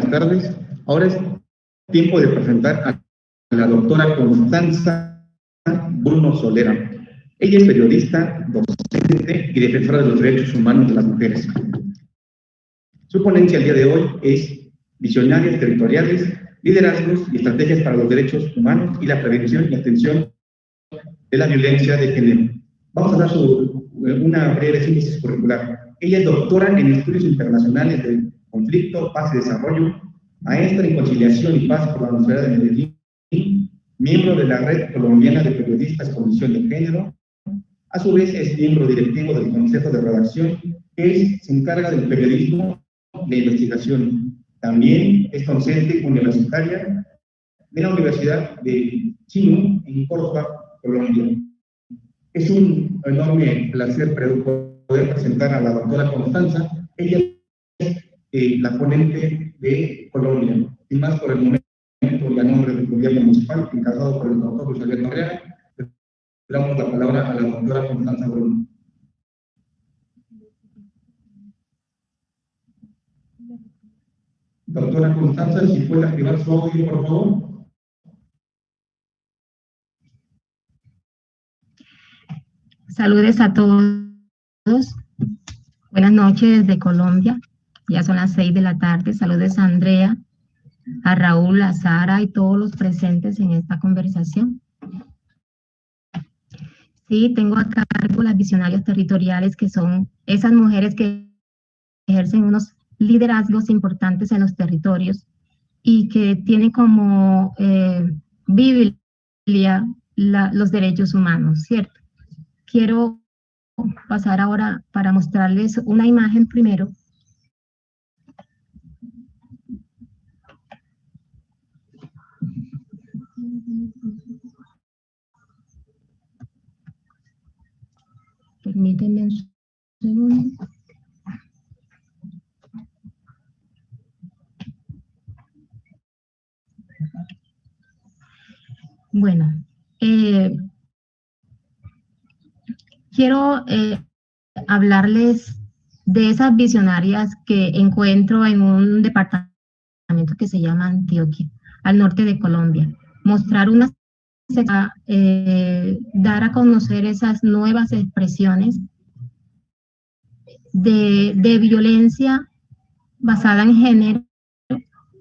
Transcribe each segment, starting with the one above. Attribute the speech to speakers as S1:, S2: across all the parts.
S1: tardes. Ahora es tiempo de presentar a la doctora Constanza Bruno Solera. Ella es periodista, docente y defensora de los derechos humanos de las mujeres. Su ponencia el día de hoy es Visionarias territoriales, liderazgos y estrategias para los derechos humanos y la prevención y atención de la violencia de género. Vamos a dar una breve síntesis curricular. Ella es doctora en estudios internacionales de conflicto, paz y desarrollo, maestra en conciliación y paz por la Universidad de Medellín, miembro de la Red Colombiana de Periodistas con Visión de Género. A su vez es miembro directivo del Consejo de Redacción, que se encarga del periodismo de investigación. También es docente universitaria de la Universidad de Chino en Córdoba, Colombia. Es un enorme placer poder presentar a la doctora Constanza. Ella es la ponente de Colombia. Y más por el momento, y a nombre del gobierno municipal, encargado por el doctor Luis Alberto Herrera, le damos la palabra a la doctora Constanza Bruno. Doctora Constanza, si puede activar su audio, por favor.
S2: Saludes a todos. Buenas noches desde Colombia. Ya son las 6 de la tarde. Saludos a Andrea, a Raúl, a Sara y todos los presentes en esta conversación. Sí, tengo a cargo las visionarias territoriales, que son esas mujeres que ejercen unos liderazgos importantes en los territorios y que tienen como Biblia los derechos humanos, ¿cierto? Quiero pasar ahora para mostrarles una imagen primero. Permítanme un segundo. Bueno, quiero hablarles de esas visionarias que encuentro en un departamento que se llama Antioquia, al norte de Colombia. Mostrar una dar a conocer esas nuevas expresiones de violencia basada en género,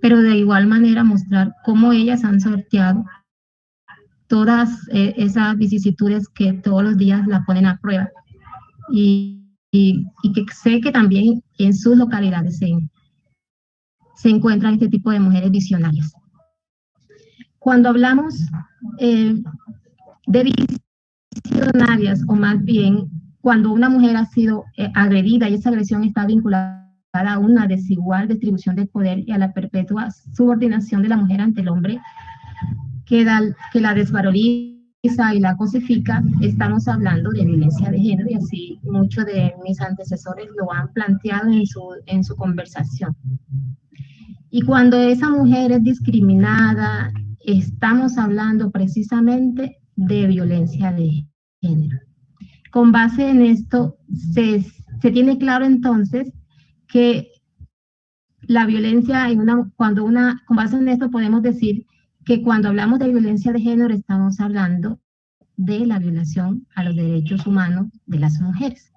S2: pero de igual manera mostrar cómo ellas han sorteado todas esas vicisitudes que todos los días la ponen a prueba y que sé que también en sus localidades se encuentran este tipo de mujeres visionarias. Cuando hablamos de visionarias, o más bien cuando una mujer ha sido agredida y esa agresión está vinculada a una desigual distribución del poder y a la perpetua subordinación de la mujer ante el hombre, que la desvaloriza y la cosifica, estamos hablando de violencia de género, y así muchos de mis antecesores lo han planteado en su conversación. Y cuando esa mujer es discriminada, estamos hablando precisamente de violencia de género. Con base en esto, se tiene claro entonces que la violencia, con base en esto podemos decir que cuando hablamos de violencia de género estamos hablando de la violación a los derechos humanos de las mujeres.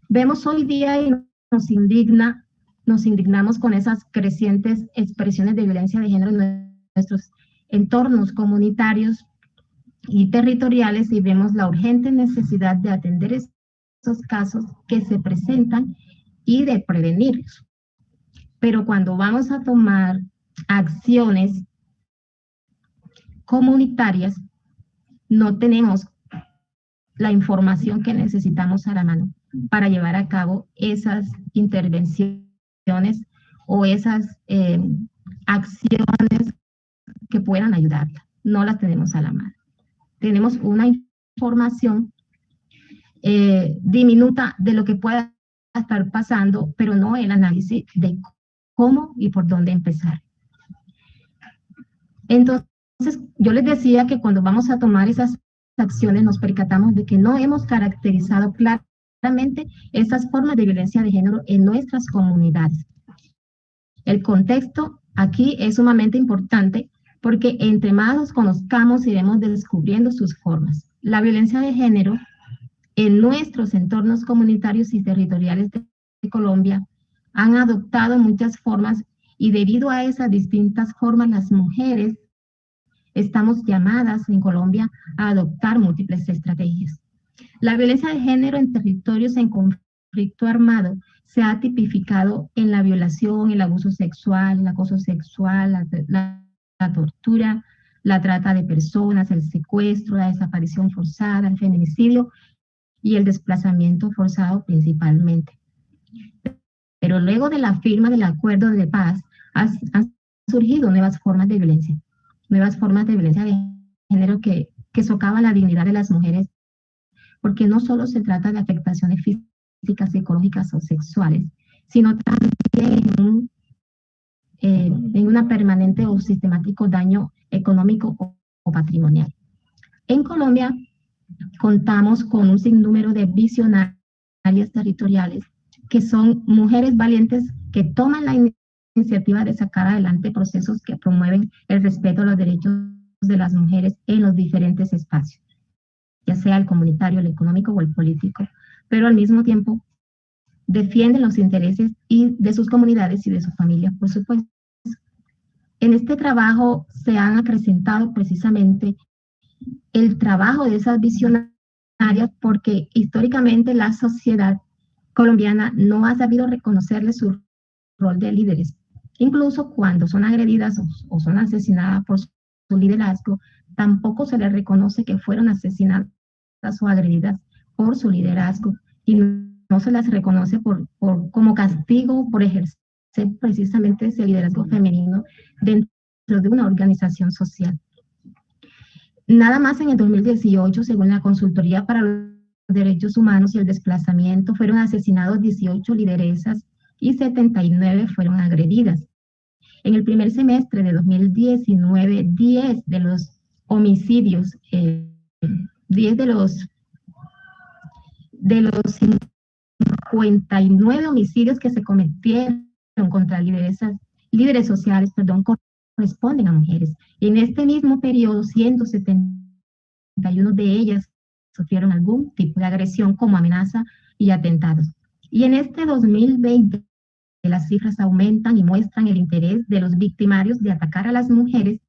S2: Vemos hoy día y nos indignamos con esas crecientes expresiones de violencia de género en nuestros entornos comunitarios y territoriales, y vemos la urgente necesidad de atender esos casos que se presentan y de prevenirlos. Pero cuando vamos a tomar acciones comunitarias, no tenemos la información que necesitamos a la mano para llevar a cabo esas intervenciones o esas acciones que puedan ayudarla. No las tenemos a la mano. Tenemos una información diminuta de lo que pueda estar pasando, pero no el análisis de cómo y por dónde empezar. Entonces, yo les decía que cuando vamos a tomar esas acciones nos percatamos de que no hemos caracterizado claramente esas formas de violencia de género en nuestras comunidades. El contexto aquí es sumamente importante porque entre más nos conozcamos iremos descubriendo sus formas. La violencia de género en nuestros entornos comunitarios y territoriales de Colombia han adoptado muchas formas y debido a esas distintas formas las mujeres estamos llamadas en Colombia a adoptar múltiples estrategias. La violencia de género en territorios en conflicto armado se ha tipificado en la violación, el abuso sexual, el acoso sexual, la tortura, la trata de personas, el secuestro, la desaparición forzada, el feminicidio y el desplazamiento forzado principalmente. Pero luego de la firma del acuerdo de paz han surgido nuevas formas de violencia de género que socavan la dignidad de las mujeres, porque no solo se trata de afectaciones físicas, psicológicas o sexuales, sino también en una permanente o sistemático daño económico o patrimonial. En Colombia contamos con un sinnúmero de visionarias territoriales que son mujeres valientes que toman la iniciativa de sacar adelante procesos que promueven el respeto a los derechos de las mujeres en los diferentes espacios, ya sea el comunitario, el económico o el político, pero al mismo tiempo defienden los intereses de sus comunidades y de su familia, por supuesto. En este trabajo se han acrecentado precisamente el trabajo de esas visionarias porque históricamente la sociedad colombiana no ha sabido reconocerle su rol de líderes. Incluso cuando son agredidas o son asesinadas por su liderazgo, tampoco se les reconoce que fueron asesinadas o agredidas por su liderazgo y no se las reconoce como castigo por ejercer precisamente ese liderazgo femenino dentro de una organización social. Nada más en el 2018, según la Consultoría para los Derechos Humanos y el Desplazamiento, fueron asesinados 18 lideresas y 79 fueron agredidas. En el primer semestre de 2019, 10 de los homicidios, 10 de los 59 homicidios que se cometieron contra líderes sociales, corresponden a mujeres. Y en este mismo periodo, 171 de ellas sufrieron algún tipo de agresión como amenaza y atentados. Y en este 2020, las cifras aumentan y muestran el interés de los victimarios de atacar a las mujeres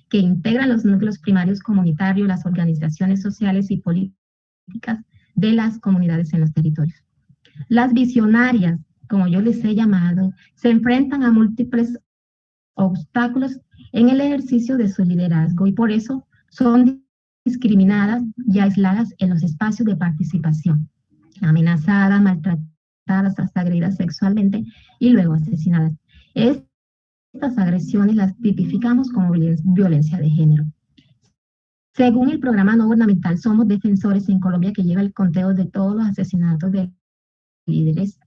S2: que integran los núcleos primarios comunitarios, las organizaciones sociales y políticas de las comunidades en los territorios. Las visionarias, como yo les he llamado, se enfrentan a múltiples obstáculos en el ejercicio de su liderazgo y por eso son discriminadas y aisladas en los espacios de participación, amenazadas, maltratadas, hasta agredidas sexualmente y luego asesinadas. Estas agresiones las tipificamos como violencia de género. Según el programa no gubernamental Somos Defensores en Colombia, que lleva el conteo de todos los asesinatos de líderes,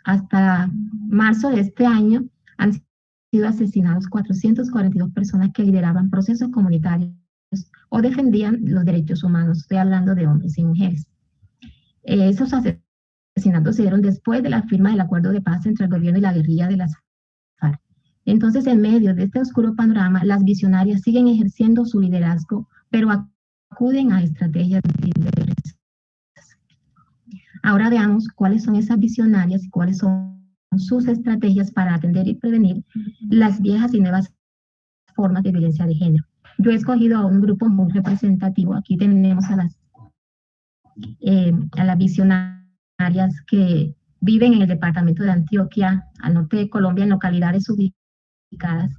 S2: hasta marzo de este año han sido asesinados 442 personas que lideraban procesos comunitarios o defendían los derechos humanos. Estoy hablando de hombres y mujeres. Esos asesinatos se dieron después de la firma del acuerdo de paz entre el gobierno y la guerrilla de las FARC. Entonces, en medio de este oscuro panorama, las visionarias siguen ejerciendo su liderazgo, pero acuden a estrategias diversas. Ahora veamos cuáles son esas visionarias y cuáles son sus estrategias para atender y prevenir las viejas y nuevas formas de violencia de género. Yo he escogido a un grupo muy representativo. Aquí tenemos a las visionarias que viven en el departamento de Antioquia, al norte de Colombia, en localidades ubicadas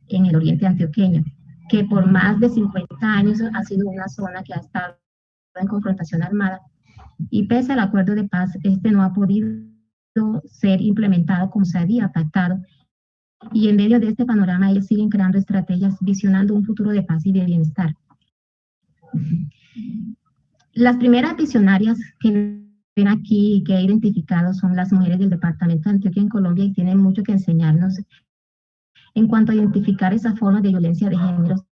S2: en el oriente antioqueño, que por más de 50 años ha sido una zona que ha estado en confrontación armada y pese al acuerdo de paz, este no ha podido ser implementado como se había pactado. Y en medio de este panorama, ellos siguen creando estrategias, visionando un futuro de paz y de bienestar. Las primeras visionarias que ven aquí y que he identificado son las mujeres del departamento de Antioquia en Colombia y tienen mucho que enseñarnos en cuanto a identificar esas formas de violencia de género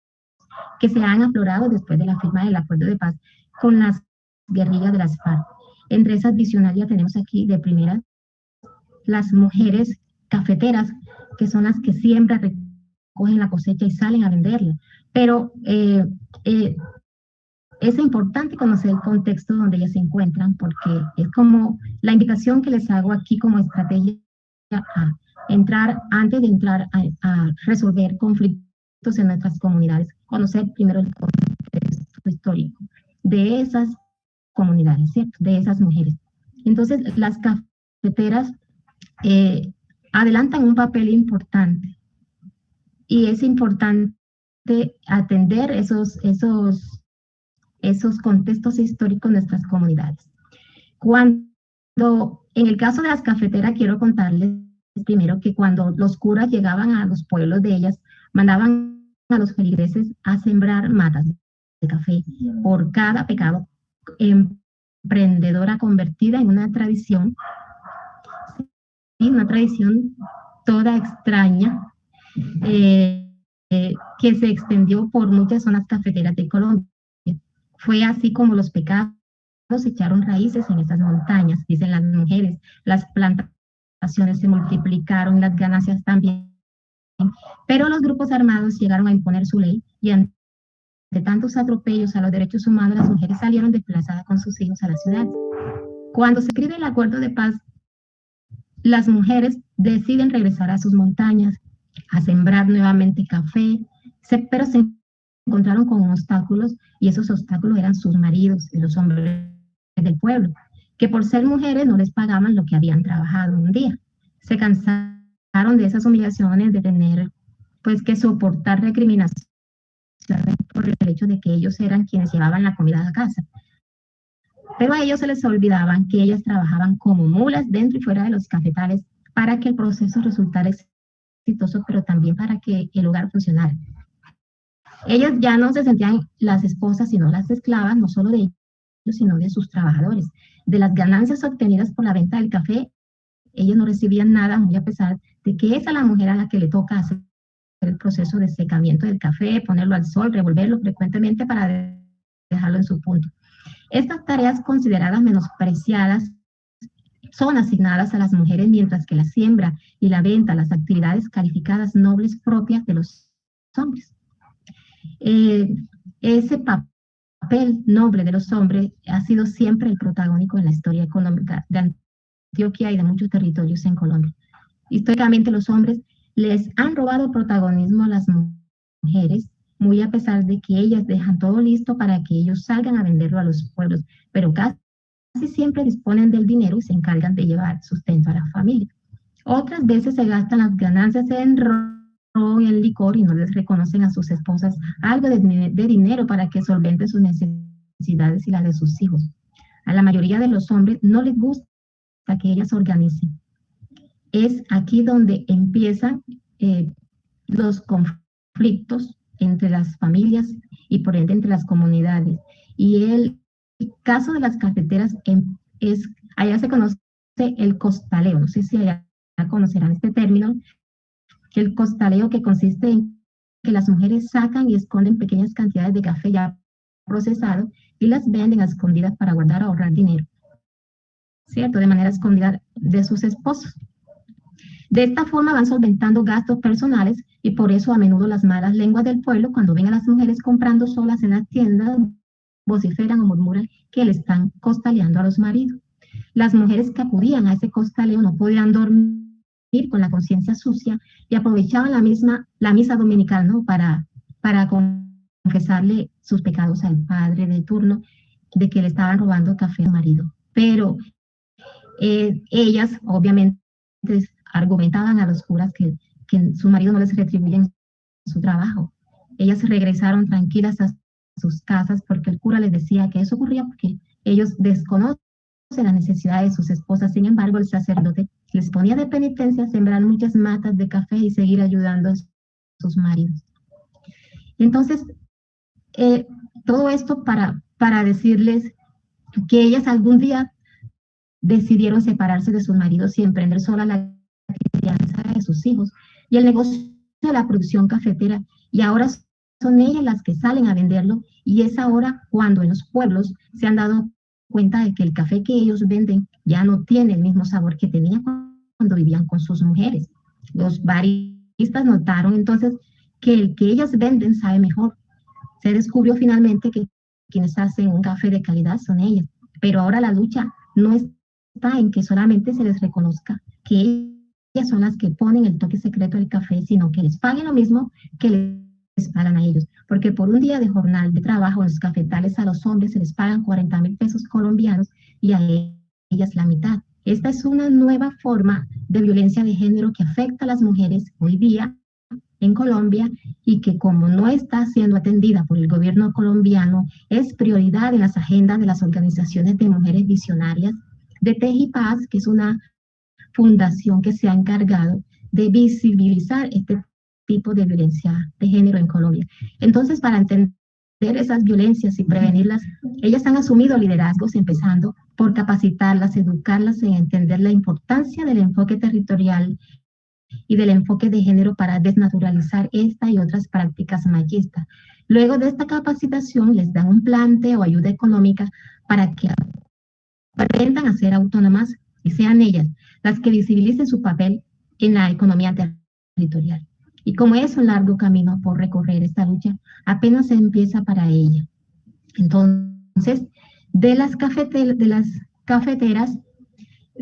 S2: que se han aflorado después de la firma del acuerdo de paz con las guerrillas de las FARC. Entre esas visionarias tenemos aquí de primera las mujeres cafeteras, que son las que siembran, recogen la cosecha y salen a venderla. Pero es importante conocer el contexto donde ellas se encuentran, porque es como la invitación que les hago aquí como estrategia a entrar, antes de entrar a resolver conflictos en nuestras comunidades, conocer primero el contexto histórico de esas comunidades, ¿cierto? De esas mujeres. Entonces, las cafeteras adelantan un papel importante, y es importante atender esos contextos históricos de nuestras comunidades. Cuando, en el caso de las cafeteras, quiero contarles primero que cuando los curas llegaban a los pueblos de ellas, mandaban a los feligreses a sembrar matas de café por cada pecado emprendedora convertida en una tradición toda extraña, que se extendió por muchas zonas cafeteras de Colombia. Fue así como los pecados echaron raíces en esas montañas, dicen las mujeres. Las plantaciones se multiplicaron, las ganancias también. Pero los grupos armados llegaron a imponer su ley, y ante tantos atropellos a los derechos humanos, las mujeres salieron desplazadas con sus hijos a las ciudades. Cuando se escribe el acuerdo de paz, las mujeres deciden regresar a sus montañas, a sembrar nuevamente café, pero se encontraron con obstáculos, y esos obstáculos eran sus maridos y los hombres del pueblo, que por ser mujeres no les pagaban lo que habían trabajado un día. Se cansaron de esas humillaciones, de tener pues que soportar recriminaciones por el hecho de que ellos eran quienes llevaban la comida a casa. Pero a ellos se les olvidaban que ellas trabajaban como mulas dentro y fuera de los cafetales para que el proceso resultara exitoso, pero también para que el hogar funcionara. Ellas ya no se sentían las esposas, sino las esclavas, no solo de ellos, sino de sus trabajadores. De las ganancias obtenidas por la venta del café, ellas no recibían nada, muy a pesar de que es a la mujer a la que le toca hacer el proceso de secamiento del café, ponerlo al sol, revolverlo frecuentemente para dejarlo en su punto. Estas tareas consideradas menospreciadas son asignadas a las mujeres, mientras que la siembra y la venta, las actividades calificadas nobles propias de los hombres. Ese papel noble de los hombres ha sido siempre el protagónico en la historia económica de Antioquia y de muchos territorios en Colombia. Históricamente los hombres les han robado protagonismo a las mujeres, muy a pesar de que ellas dejan todo listo para que ellos salgan a venderlo a los pueblos, pero casi siempre disponen del dinero y se encargan de llevar sustento a la familia. Otras veces se gastan las ganancias en ron y en licor y no les reconocen a sus esposas algo de dinero para que solventen sus necesidades y las de sus hijos. A la mayoría de los hombres no les gusta que ellas organicen. Es aquí donde empiezan los conflictos entre las familias y por ende entre las comunidades. Y el caso de las cafeteras allá se conoce el costaleo, no sé si allá conocerán este término, que el costaleo, que consiste en que las mujeres sacan y esconden pequeñas cantidades de café ya procesado y las venden a escondidas para guardar o ahorrar dinero, ¿cierto? De manera escondida de sus esposos. De esta forma van solventando gastos personales, y por eso a menudo las malas lenguas del pueblo, cuando ven a las mujeres comprando solas en las tiendas, vociferan o murmuran que le están costaleando a los maridos. Las mujeres que acudían a ese costaleo no podían dormir con la conciencia sucia y aprovechaban la misa dominical, ¿no? para confesarle sus pecados al padre de turno de que le estaban robando café al marido. Pero ellas obviamente argumentaban a los curas que su marido no les retribuyen su trabajo. Ellas regresaron tranquilas a sus casas porque el cura les decía que eso ocurría porque ellos desconocen las necesidades de sus esposas. Sin embargo, el sacerdote les ponía de penitencia sembrar muchas matas de café y seguir ayudando a sus maridos. Entonces, todo esto para decirles que ellas algún día decidieron separarse de sus maridos y emprender sola la crianza de sus hijos y el negocio de la producción cafetera, y ahora son ellas las que salen a venderlo, y es ahora cuando en los pueblos se han dado cuenta de que el café que ellos venden ya no tiene el mismo sabor que tenía cuando vivían con sus mujeres. Los baristas notaron entonces que el que ellas venden sabe mejor. Se descubrió finalmente que quienes hacen un café de calidad son ellas, pero ahora la lucha no está en que solamente se les reconozca que ellas son las que ponen el toque secreto del café, sino que les paguen lo mismo que les pagan a ellos, porque por un día de jornal de trabajo en los cafetales a los hombres se les pagan 40.000 pesos colombianos y a ellas la mitad. Esta es una nueva forma de violencia de género que afecta a las mujeres hoy día en Colombia y que como no está siendo atendida por el gobierno colombiano, es prioridad en las agendas de las organizaciones de mujeres visionarias de Tejipaz, que es una fundación que se ha encargado de visibilizar este tipo de violencia de género en Colombia. Entonces, para entender esas violencias y prevenirlas, ellas han asumido liderazgos, empezando por capacitarlas, educarlas en entender la importancia del enfoque territorial y del enfoque de género para desnaturalizar esta y otras prácticas machistas. Luego de esta capacitación les dan un plante o ayuda económica para que aprendan a ser autónomas y sean ellas las que visibilicen su papel en la economía territorial. Y como es un largo camino por recorrer, esta lucha apenas se empieza para ella. Entonces, de las cafeteras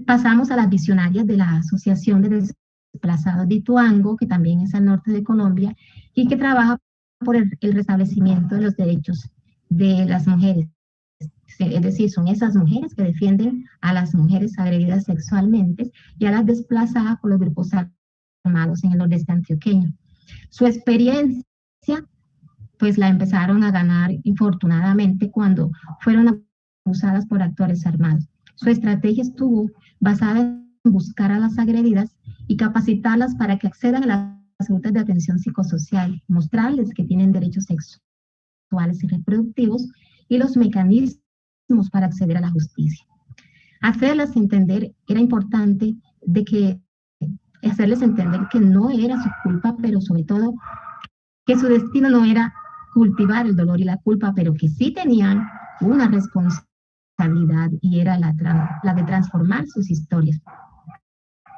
S2: pasamos a las visionarias de la Asociación de Desplazados de Ituango, que también es al norte de Colombia, y que trabaja por el restablecimiento de los derechos de las mujeres. Es decir, son esas mujeres que defienden a las mujeres agredidas sexualmente y a las desplazadas por los grupos armados en el nordeste antioqueño. Su experiencia, pues la empezaron a ganar infortunadamente cuando fueron abusadas por actores armados. Su estrategia estuvo basada en buscar a las agredidas y capacitarlas para que accedan a las rutas de atención psicosocial, mostrarles que tienen derechos sexuales y reproductivos y los mecanismos para acceder a la justicia. Hacerlas entender, era importante hacerles entender que no era su culpa, pero sobre todo que su destino no era cultivar el dolor y la culpa, pero que sí tenían una responsabilidad y era la de transformar sus historias,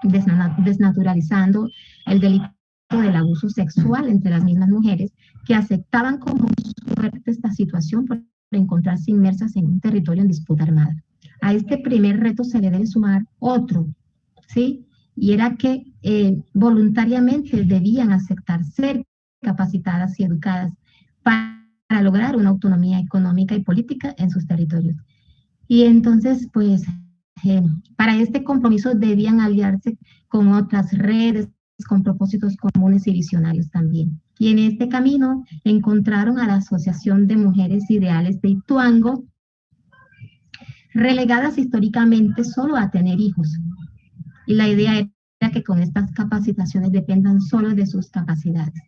S2: desnaturalizando el delito del abuso sexual entre las mismas mujeres que aceptaban como suerte esta situación por encontrarse inmersas en un territorio en disputa armada. A este primer reto se le debe sumar otro, ¿sí? Y era que voluntariamente debían aceptar ser capacitadas y educadas para lograr una autonomía económica y política en sus territorios. Y entonces, pues, para este compromiso debían aliarse con otras redes, con propósitos comunes y visionarios también. Y en este camino encontraron a la Asociación de Mujeres Ideales de Ituango, relegadas históricamente solo a tener hijos. Y la idea era que con estas capacitaciones dependan solo de sus capacidades.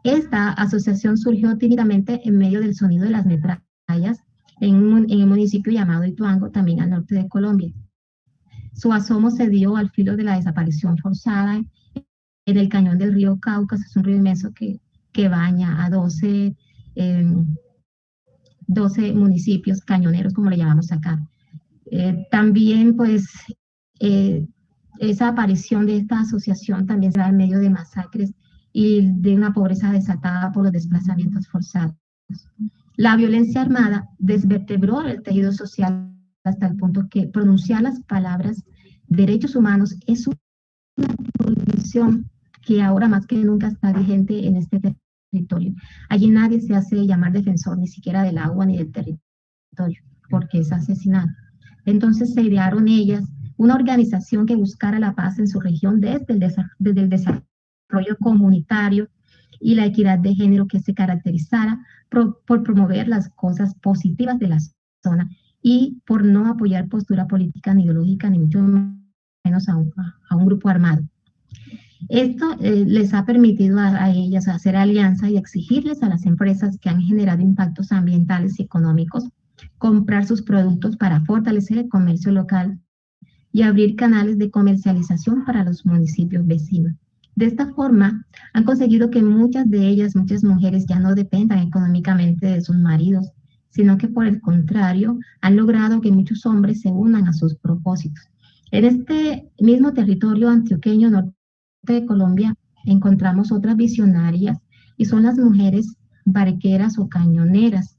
S2: Esta asociación surgió tímidamente en medio del sonido de las metrallas en el municipio llamado Ituango, también al norte de Colombia. Su asomo se dio al filo de la desaparición forzada en el cañón del río Cauca, es un río inmenso que baña a 12 municipios cañoneros, como le llamamos acá. También, pues, esa aparición de esta asociación también se da en medio de masacres y de una pobreza desatada por los desplazamientos forzados. La violencia armada desvertebró el tejido social hasta el punto que pronunciar las palabras derechos humanos es una prohibición que ahora más que nunca está vigente en este territorio. Allí nadie se hace llamar defensor ni siquiera del agua ni del territorio, porque es asesinado. Entonces se idearon ellas una organización que buscara la paz en su región desde el desarrollo comunitario y la equidad de género, que se caracterizara por promover las cosas positivas de la zona y por no apoyar postura política ni ideológica, ni mucho menos a un grupo armado. Esto les ha permitido a ellas hacer alianza y exigirles a las empresas que han generado impactos ambientales y económicos comprar sus productos para fortalecer el comercio local y abrir canales de comercialización para los municipios vecinos. De esta forma, han conseguido que muchas de ellas, muchas mujeres, ya no dependan económicamente de sus maridos, sino que por el contrario, han logrado que muchos hombres se unan a sus propósitos. En este mismo territorio antioqueño, norte de Colombia encontramos otras visionarias y son las mujeres barqueras o cañoneras,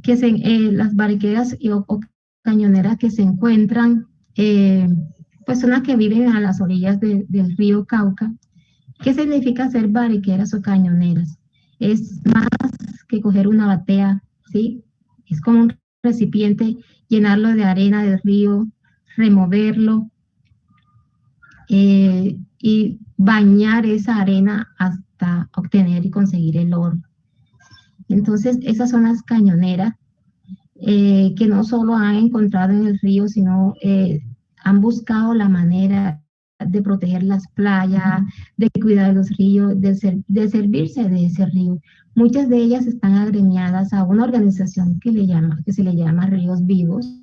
S2: las barqueras o cañoneras que se encuentran, pues son las que viven a las orillas del río Cauca. ¿Qué significa ser barqueras o cañoneras? Es más que coger una batea, ¿sí? Es como un recipiente, llenarlo de arena del río, removerlo y bañar esa arena hasta obtener y conseguir el oro. Entonces, esas son las cañoneras que no solo han encontrado en el río, sino han buscado la manera de proteger las playas, de cuidar los ríos, de servirse de ese río. Muchas de ellas están agremiadas a una organización que se le llama Ríos Vivos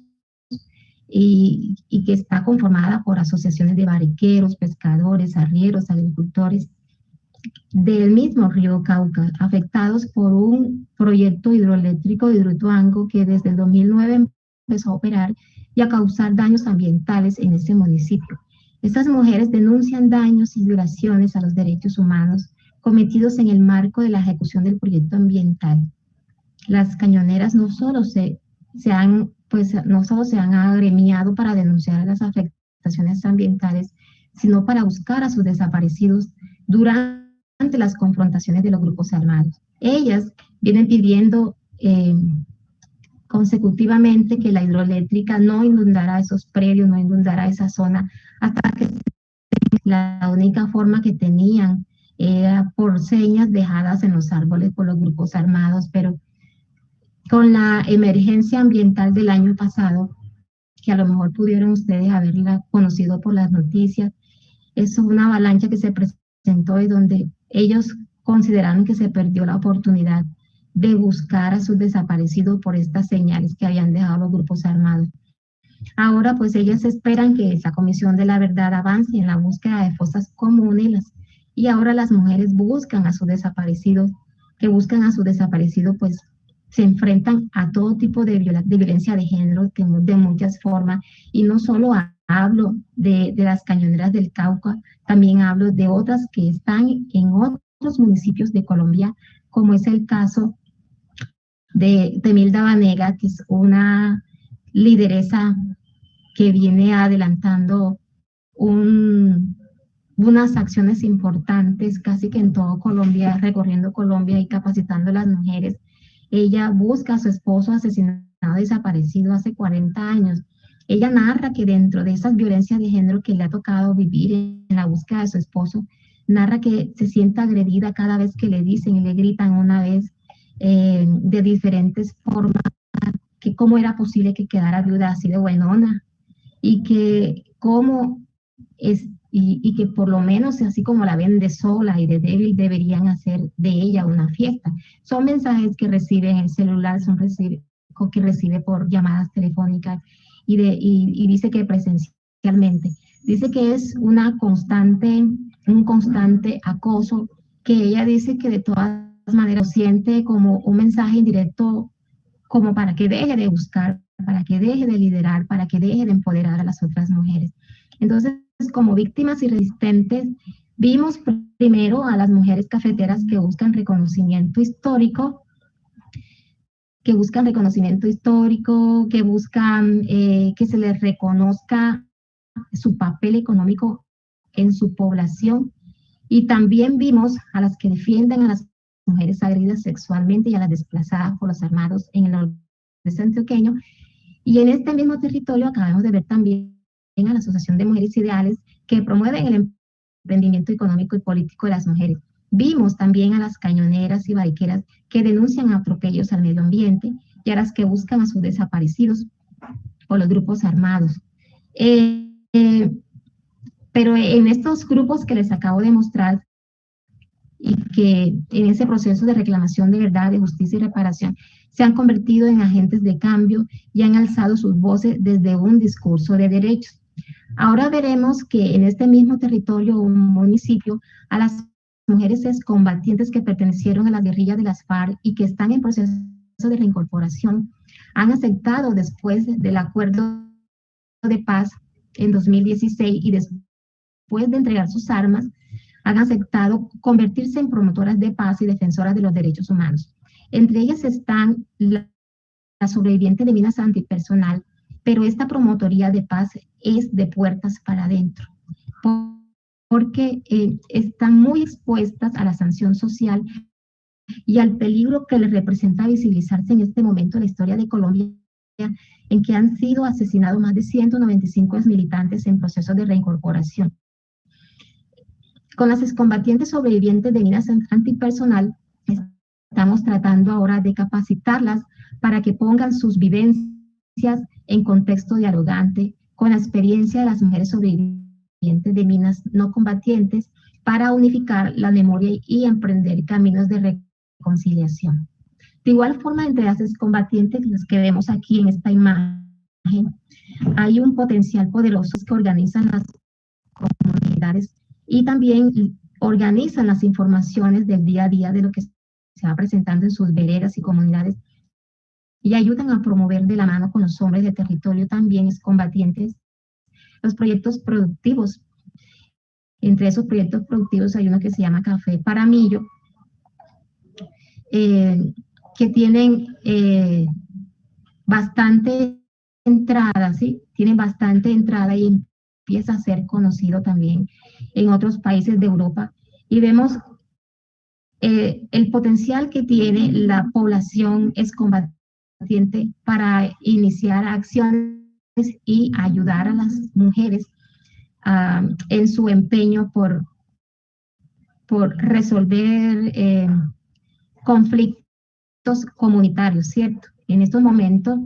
S2: y que está conformada por asociaciones de barqueros, pescadores, arrieros, agricultores del mismo río Cauca, afectados por un proyecto hidroeléctrico de Hidroituango que desde el 2009 empezó a operar y a causar daños ambientales en este municipio. Estas mujeres denuncian daños y violaciones a los derechos humanos cometidos en el marco de la ejecución del proyecto ambiental. Las cañoneras no solo se han agremiado para denunciar las afectaciones ambientales, sino para buscar a sus desaparecidos durante las confrontaciones de los grupos armados. Ellas vienen pidiendo consecutivamente que la hidroeléctrica no inundara esos predios, no inundara esa zona, hasta que la única forma que tenían era por señas dejadas en los árboles por los grupos armados, pero con la emergencia ambiental del año pasado, que a lo mejor pudieron ustedes haberla conocido por las noticias, es una avalancha que se presentó y donde ellos consideraron que se perdió la oportunidad de buscar a sus desaparecidos por estas señales que habían dejado los grupos armados. Ahora pues ellas esperan que esa Comisión de la Verdad avance en la búsqueda de fosas comunes y ahora las mujeres buscan a sus desaparecidos, pues se enfrentan a todo tipo de violencia de género de muchas formas, y no solo hablo de las cañoneras del Cauca, también hablo de otras que están en otros municipios de Colombia, como es el caso de Milda Vanega, que es una lideresa que viene adelantando unas acciones importantes casi que en todo Colombia, recorriendo Colombia y capacitando a las mujeres. Ella busca a su esposo asesinado, desaparecido hace 40 años. Ella narra que dentro de esas violencias de género que le ha tocado vivir en la búsqueda de su esposo, narra que se siente agredida cada vez que le dicen y le gritan una vez de diferentes formas, que cómo era posible que quedara viuda así de buenona, y que cómo es, y que por lo menos así como la ven de sola y de débil, deberían hacer de ella una fiesta. Son mensajes que recibe en el celular, que recibe por llamadas telefónicas y dice que presencialmente. Dice que es un constante acoso, que ella dice que de todas maneras siente como un mensaje indirecto, como para que deje de buscar, para que deje de liderar, para que deje de empoderar a las otras mujeres. Entonces, como víctimas y resistentes, vimos primero a las mujeres cafeteras que buscan reconocimiento histórico, que buscan que se les reconozca su papel económico en su población, y también vimos a las que defienden a las mujeres agredidas sexualmente y a las desplazadas por los armados en el noreste antioqueño. Y en este mismo territorio acabamos de ver también a la Asociación de Mujeres Ideales, que promueven el emprendimiento económico y político de las mujeres. Vimos también a las cañoneras y barqueras que denuncian atropellos al medio ambiente y a las que buscan a sus desaparecidos por los grupos armados. Pero en estos grupos que les acabo de mostrar, y que en ese proceso de reclamación de verdad, de justicia y reparación, se han convertido en agentes de cambio y han alzado sus voces desde un discurso de derechos. Ahora veremos que en este mismo territorio o municipio, a las mujeres excombatientes que pertenecieron a la guerrilla de las FARC y que están en proceso de reincorporación, han aceptado después del acuerdo de paz en 2016 y después de entregar sus armas, han aceptado convertirse en promotoras de paz y defensoras de los derechos humanos. Entre ellas están la sobreviviente de minas antipersonal, pero esta promotoría de paz es de puertas para adentro, porque están muy expuestas a la sanción social y al peligro que les representa visibilizarse en este momento en la historia de Colombia, en que han sido asesinados más de 195 militantes en procesos de reincorporación. Con las excombatientes sobrevivientes de minas antipersonal, estamos tratando ahora de capacitarlas para que pongan sus vivencias en contexto dialogante con la experiencia de las mujeres sobrevivientes de minas no combatientes para unificar la memoria y emprender caminos de reconciliación. De igual forma, entre las excombatientes, los que vemos aquí en esta imagen, hay un potencial poderoso que organizan las comunidades y también organizan las informaciones del día a día de lo que se va presentando en sus veredas y comunidades y ayudan a promover de la mano con los hombres de territorio también excombatientes los proyectos productivos. Entre esos proyectos productivos hay uno que se llama Café Paramillo, que tienen bastante entrada, ¿sí? Tienen bastante entrada y empieza a ser conocido también en otros países de Europa. Y vemos el potencial que tiene la población excombatiente para iniciar acciones y ayudar a las mujeres en su empeño por resolver conflictos comunitarios, ¿cierto? En estos momentos,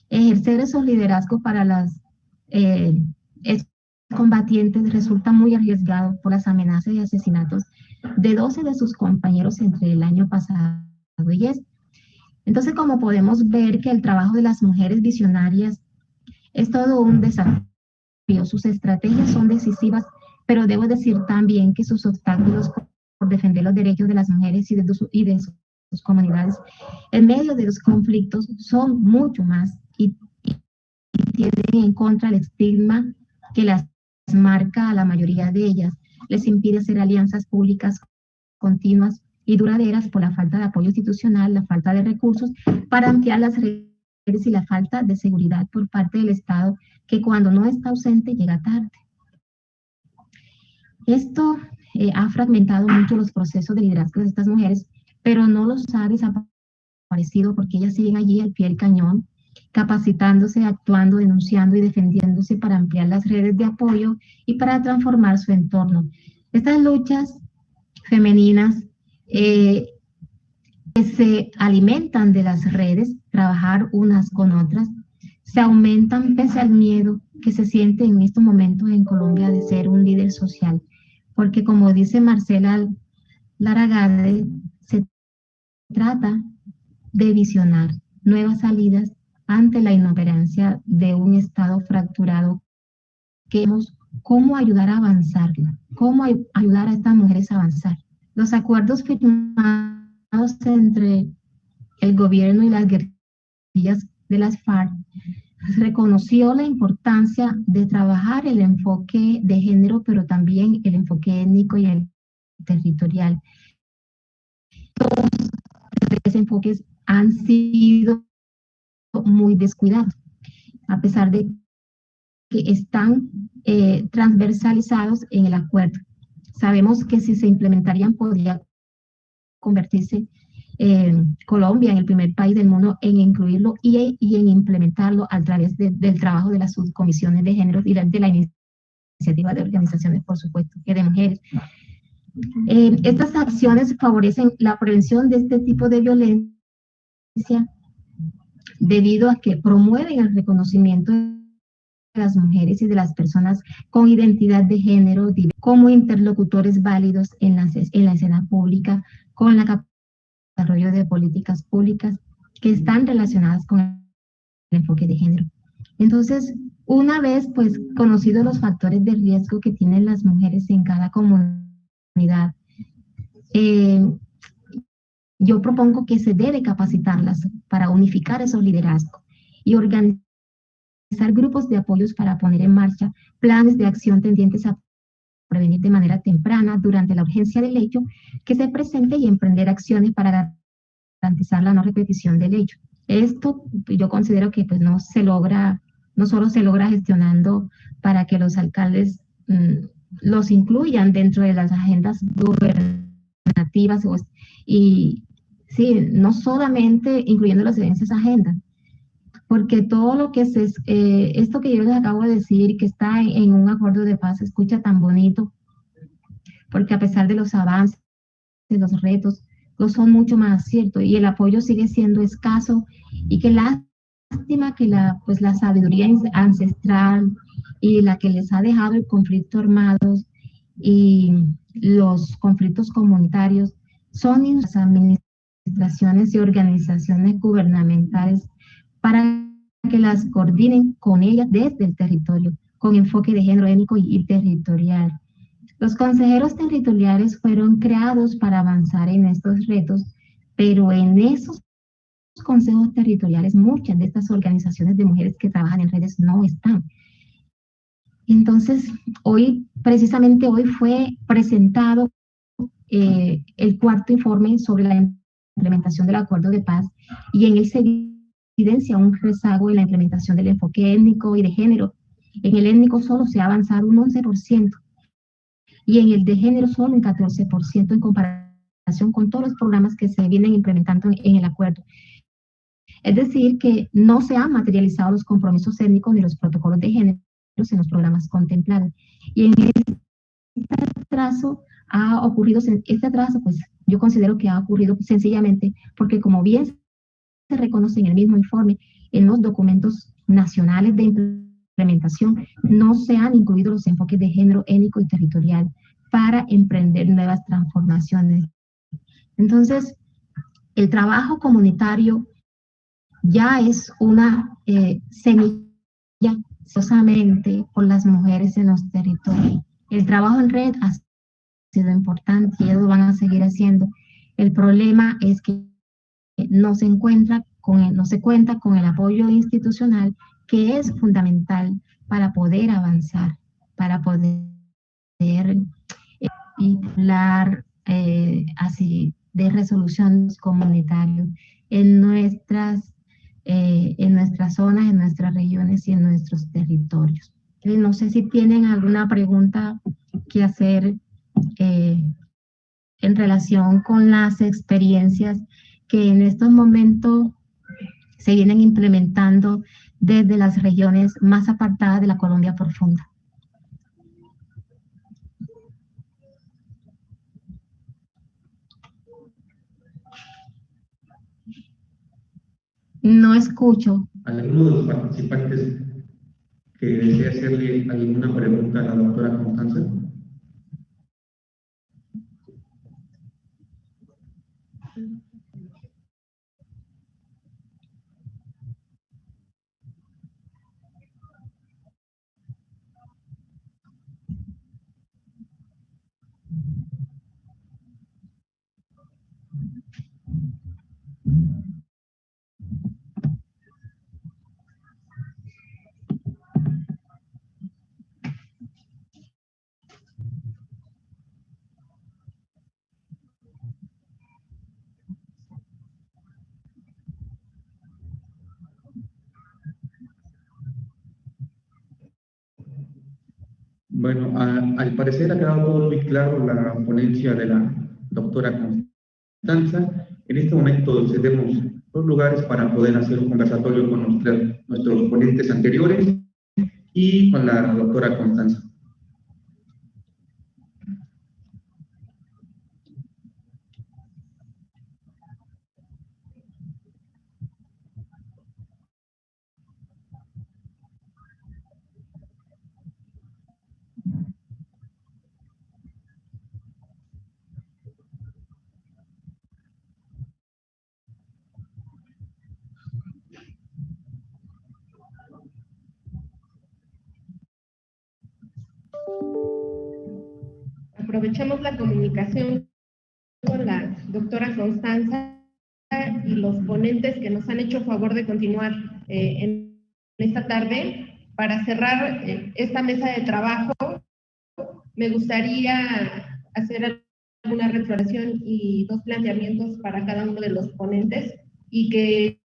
S2: ejercer esos liderazgos para las combatientes resulta muy arriesgado por las amenazas y asesinatos de 12 de sus compañeros entre el año pasado y este. Entonces, como podemos ver que el trabajo de las mujeres visionarias es todo un desafío, sus estrategias son decisivas, pero debo decir también que sus obstáculos por defender los derechos de las mujeres y de sus comunidades en medio de los conflictos son mucho más y tienen en contra el estigma que las marca a la mayoría de ellas, les impide hacer alianzas públicas continuas y duraderas por la falta de apoyo institucional, la falta de recursos para ampliar las redes y la falta de seguridad por parte del Estado, que cuando no está ausente llega tarde. Esto ha fragmentado mucho los procesos de liderazgo de estas mujeres, pero no los ha desaparecido porque ellas siguen allí al pie del cañón, capacitándose, actuando, denunciando y defendiéndose para ampliar las redes de apoyo y para transformar su entorno. Estas luchas femeninas que se alimentan de las redes, trabajar unas con otras, se aumentan pese al miedo que se siente en estos momentos en Colombia de ser un líder social, porque como dice Marcela Laragade, se trata de visionar nuevas salidas ante la inoperancia de un Estado fracturado, que vemos cómo ayudar a avanzarla, cómo ayudar a estas mujeres a avanzar. Los acuerdos firmados entre el gobierno y las guerrillas de las FARC reconoció la importancia de trabajar el enfoque de género, pero también el enfoque étnico y el territorial. Todos esos enfoques han sido muy descuidados, a pesar de que están transversalizados en el acuerdo. Sabemos que si se implementarían podría convertirse Colombia en el primer país del mundo en incluirlo y en implementarlo a través del trabajo de las subcomisiones de género y de la iniciativa de organizaciones, por supuesto, que de mujeres. Estas acciones favorecen la prevención de este tipo de violencia debido a que promueven el reconocimiento de las mujeres y de las personas con identidad de género como interlocutores válidos en la escena pública, con el desarrollo de políticas públicas que están relacionadas con el enfoque de género. Entonces, una vez pues conocidos los factores de riesgo que tienen las mujeres en cada comunidad, yo propongo que se debe capacitarlas para unificar esos liderazgos y organizar grupos de apoyos para poner en marcha planes de acción tendientes a prevenir de manera temprana durante la urgencia del hecho que se presente y emprender acciones para garantizar la no repetición del hecho. Esto yo considero que pues no solo se logra gestionando para que los alcaldes los incluyan dentro de las agendas gubernativas y sí, no solamente incluyéndolos en esas agendas, porque todo lo que esto que yo les acabo de decir, que está en un acuerdo de paz, se escucha tan bonito, porque a pesar de los avances, de los retos, no son mucho más, ¿cierto? Y el apoyo sigue siendo escaso, y qué lástima que pues la sabiduría ancestral y la que les ha dejado el conflicto armado y los conflictos comunitarios son las administraciones y organizaciones gubernamentales para que las coordinen con ellas desde el territorio, con enfoque de género étnico y territorial. Los consejeros territoriales fueron creados para avanzar en estos retos, pero en esos consejos territoriales muchas de estas organizaciones de mujeres que trabajan en redes no están. Entonces, precisamente hoy fue presentado el cuarto informe sobre la implementación del acuerdo de paz, y en él se evidencia un rezago en la implementación del enfoque étnico y de género. En el étnico solo se ha avanzado un 11%, y en el de género solo un 14% en comparación con todos los programas que se vienen implementando en el acuerdo. Es decir, que no se han materializado los compromisos étnicos ni los protocolos de género en los programas contemplados. Y en este atraso pues yo considero que ha ocurrido sencillamente porque, como bien se reconoce en el mismo informe, en los documentos nacionales de implementación no se han incluido los enfoques de género étnico y territorial para emprender nuevas transformaciones. Entonces, el trabajo comunitario ya es una semilla solamente por las mujeres en los territorios. El trabajo en red ha sido importante y ellos van a seguir haciendo. El problema es que no se cuenta con el apoyo institucional, que es fundamental para poder avanzar, para poder hablar así de resoluciones comunitarias en nuestras zonas, en nuestras regiones y en nuestros territorios. No sé si tienen alguna pregunta que hacer en relación con las experiencias que en estos momentos se vienen implementando desde las regiones más apartadas de la Colombia profunda. No escucho.
S1: ¿Alguno de los participantes que desea hacerle alguna pregunta a la doctora Constanza? Bueno, al parecer ha quedado todo muy claro la ponencia de la doctora Constanza. En este momento cedemos los lugares para poder hacer un conversatorio con nuestros ponentes anteriores y con la doctora Constanza.
S3: Aprovechamos la comunicación con la doctora Constanza y los ponentes que nos han hecho favor de continuar en esta tarde. para cerrar esta mesa de trabajo, me gustaría hacer alguna reflexión y 2 planteamientos para cada uno de los ponentes y que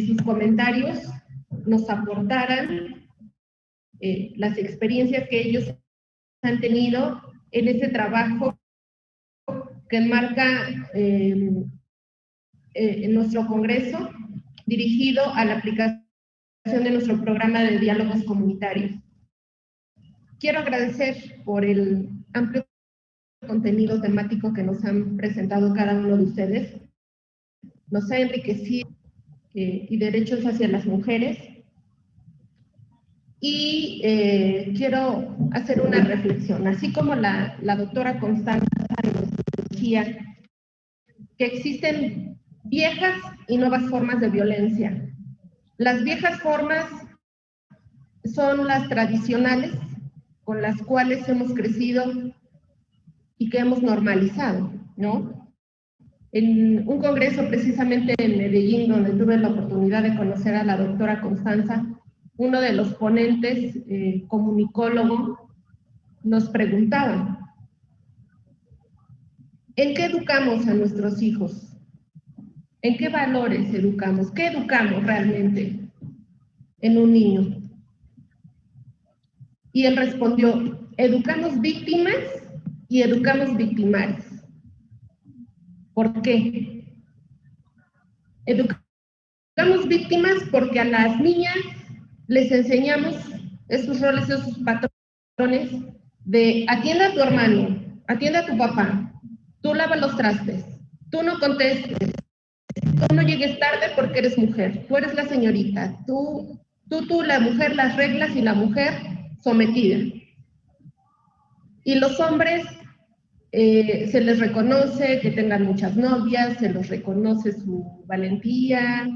S3: sus comentarios nos aportaran las experiencias que ellos han tenido en ese trabajo que enmarca en nuestro Congreso dirigido a la aplicación de nuestro programa de diálogos comunitarios. Quiero agradecer por el amplio contenido temático que nos han presentado cada uno de ustedes. Nos ha enriquecido y derechos hacia las mujeres. Y quiero hacer una reflexión, así como la doctora Constanza nos decía que existen viejas y nuevas formas de violencia. Las viejas formas son las tradicionales, con las cuales hemos crecido y que hemos normalizado, ¿no? En un congreso precisamente en Medellín, donde tuve la oportunidad de conocer a la doctora Constanza, uno de los ponentes, comunicólogo, nos preguntaba, ¿en qué educamos a nuestros hijos? ¿En qué valores educamos? ¿Qué educamos realmente en un niño? Y él respondió, educamos víctimas y educamos victimarios. ¿Por qué? Educamos víctimas porque a las niñas les enseñamos esos roles, esos patrones de atienda a tu hermano, atienda a tu papá, tú lava los trastes, tú no contestes, tú no llegues tarde porque eres mujer, tú eres la señorita, tú, la mujer, las reglas y la mujer sometida. Y los hombres se les reconoce que tengan muchas novias, se les reconoce su valentía.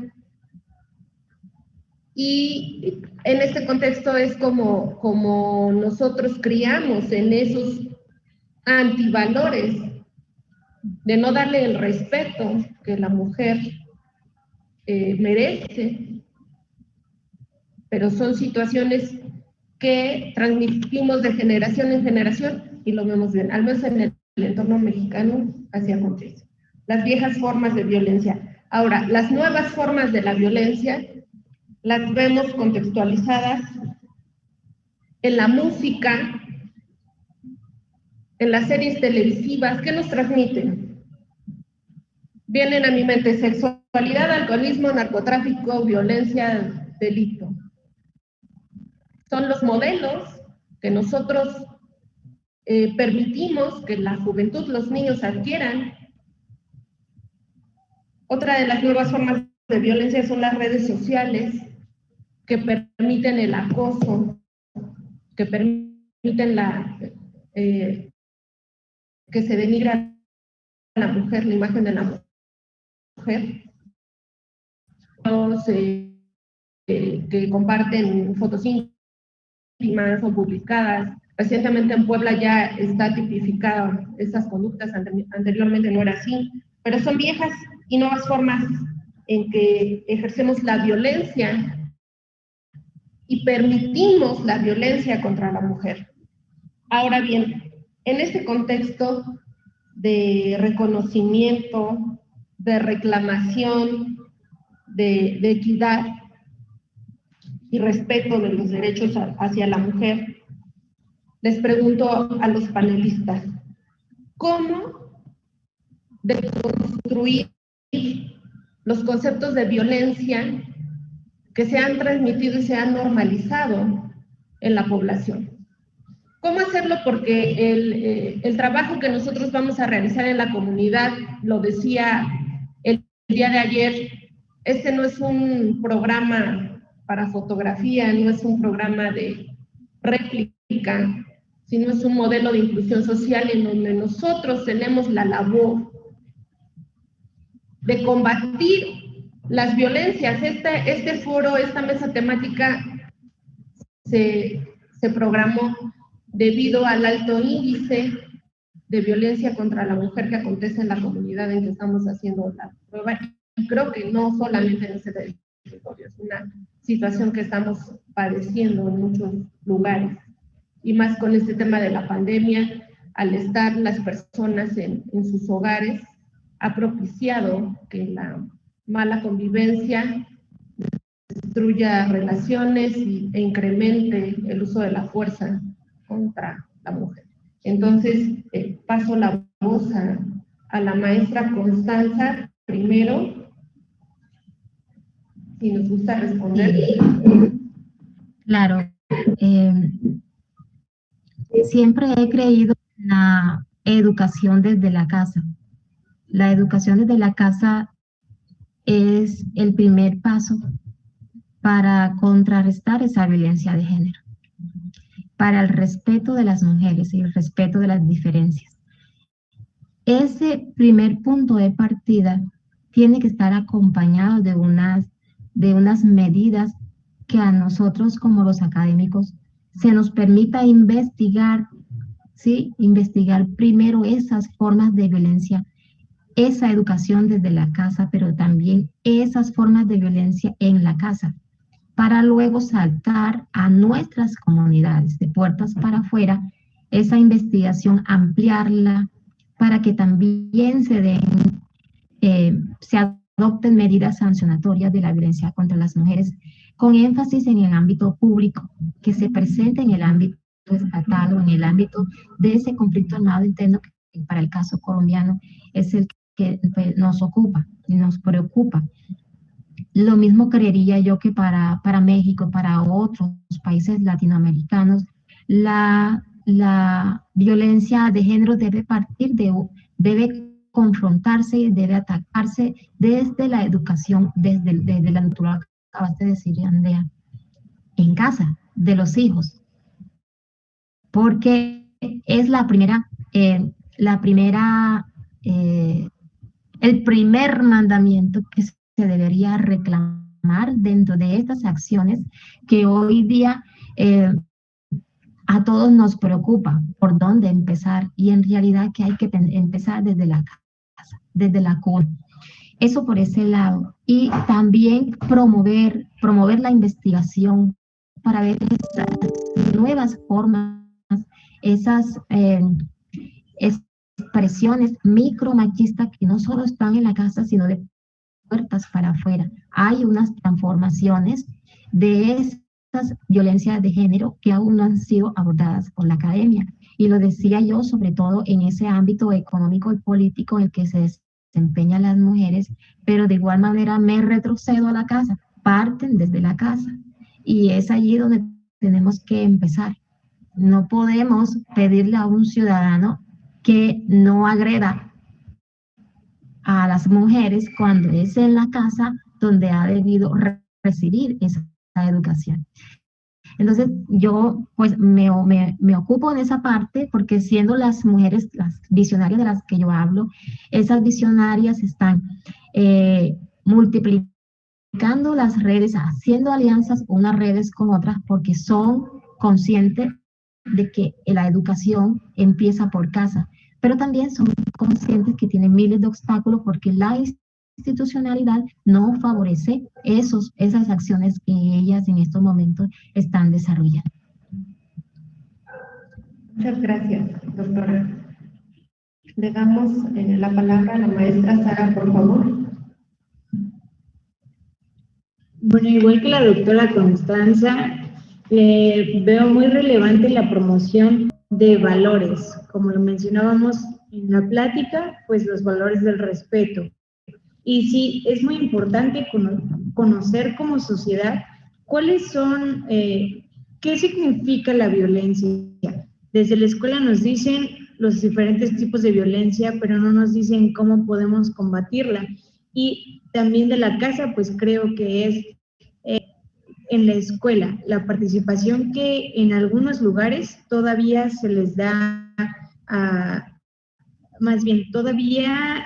S3: Y en este contexto es como nosotros criamos en esos antivalores de no darle el respeto que la mujer merece, pero son situaciones que transmitimos de generación en generación y lo vemos bien, al menos en el entorno mexicano así acontece. Las viejas formas de violencia. Ahora, las nuevas formas de la violencia las vemos contextualizadas en la música, en las series televisivas. ¿Qué nos transmiten? Vienen a mi mente sexualidad, alcoholismo, narcotráfico, violencia, delito. Son los modelos que nosotros permitimos que la juventud, los niños adquieran. Otra de las nuevas formas de violencia son las redes sociales, que permiten el acoso, que permiten que se denigra a la mujer, la imagen de la mujer. Los que comparten fotos íntimas o publicadas. Recientemente en Puebla ya está tipificado esas conductas, anteriormente no era así, pero son viejas y nuevas formas en que ejercemos la violencia y permitimos la violencia contra la mujer. Ahora bien, en este contexto de reconocimiento, de reclamación, de equidad y respeto de los derechos hacia la mujer, les pregunto a los panelistas, ¿cómo deconstruir los conceptos de violencia que se han transmitido y se han normalizado en la población? ¿Cómo hacerlo? Porque el trabajo que nosotros vamos a realizar en la comunidad, lo decía el día de ayer, este no es un programa para fotografía, no es un programa de réplica, sino es un modelo de inclusión social en donde nosotros tenemos la labor de combatir las violencias. Este foro, esta mesa temática se programó debido al alto índice de violencia contra la mujer que acontece en la comunidad en que estamos haciendo la prueba. Y creo que no solamente en ese territorio, es una situación que estamos padeciendo en muchos lugares. Y más con este tema de la pandemia, al estar las personas en sus hogares, ha propiciado que la mala convivencia destruya relaciones e incremente el uso de la fuerza contra la mujer. Entonces, paso la voz a la maestra Constanza, primero, si nos gusta responder.
S2: Claro, siempre he creído en la educación desde la casa. La educación desde la casa es el primer paso para contrarrestar esa violencia de género, para el respeto de las mujeres y el respeto de las diferencias. Ese primer punto de partida tiene que estar acompañado de unas medidas que a nosotros como los académicos se nos permita investigar, ¿sí? Investigar primero esas formas de violencia, esa educación desde la casa, pero también esas formas de violencia en la casa, para luego saltar a nuestras comunidades, de puertas para afuera, esa investigación, ampliarla, para que también se adopten medidas sancionatorias de la violencia contra las mujeres, con énfasis en el ámbito público, que se presente en el ámbito estatal o en el ámbito de ese conflicto armado interno que para el caso colombiano es el que nos ocupa y nos preocupa. Lo mismo creería yo que para México, para otros países latinoamericanos, la violencia de género debe debe confrontarse y debe atacarse desde la educación, desde la natural, acabaste de decir, Andrea, en casa, de los hijos, porque es el primer mandamiento que se debería reclamar dentro de estas acciones que hoy día a todos nos preocupa por dónde empezar, y en realidad que hay que empezar desde la casa, desde la cuna. Eso por ese lado. Y también promover la investigación para ver esas nuevas formas, esas expresiones micromachistas que no solo están en la casa, sino de puertas para afuera. Hay unas transformaciones de estas violencias de género que aún no han sido abordadas por la academia. Y lo decía yo, sobre todo en ese ámbito económico y político en el que se desempeñan las mujeres, pero de igual manera me retrocedo a la casa, parten desde la casa. Y es allí donde tenemos que empezar. No podemos pedirle a un ciudadano que no agreda a las mujeres cuando es en la casa donde ha debido recibir esa educación. Entonces yo pues me ocupo en esa parte, porque siendo las mujeres las visionarias de las que yo hablo, esas visionarias están multiplicando las redes, haciendo alianzas unas redes con otras, porque son conscientes de que la educación empieza por casa, pero también son conscientes que tienen miles de obstáculos porque la institucionalidad no favorece esas acciones que ellas en estos momentos están desarrollando.
S3: Muchas gracias, doctora. Le damos la palabra a la maestra Sara, por favor.
S4: Bueno, igual que la doctora Constanza, veo muy relevante la promoción de valores, como lo mencionábamos en la plática, pues los valores del respeto. Y sí, es muy importante conocer como sociedad cuáles son, qué significa la violencia. Desde la escuela nos dicen los diferentes tipos de violencia, pero no nos dicen cómo podemos combatirla. Y también de la casa, pues creo que es en la escuela, la participación que en algunos lugares todavía se les da más bien todavía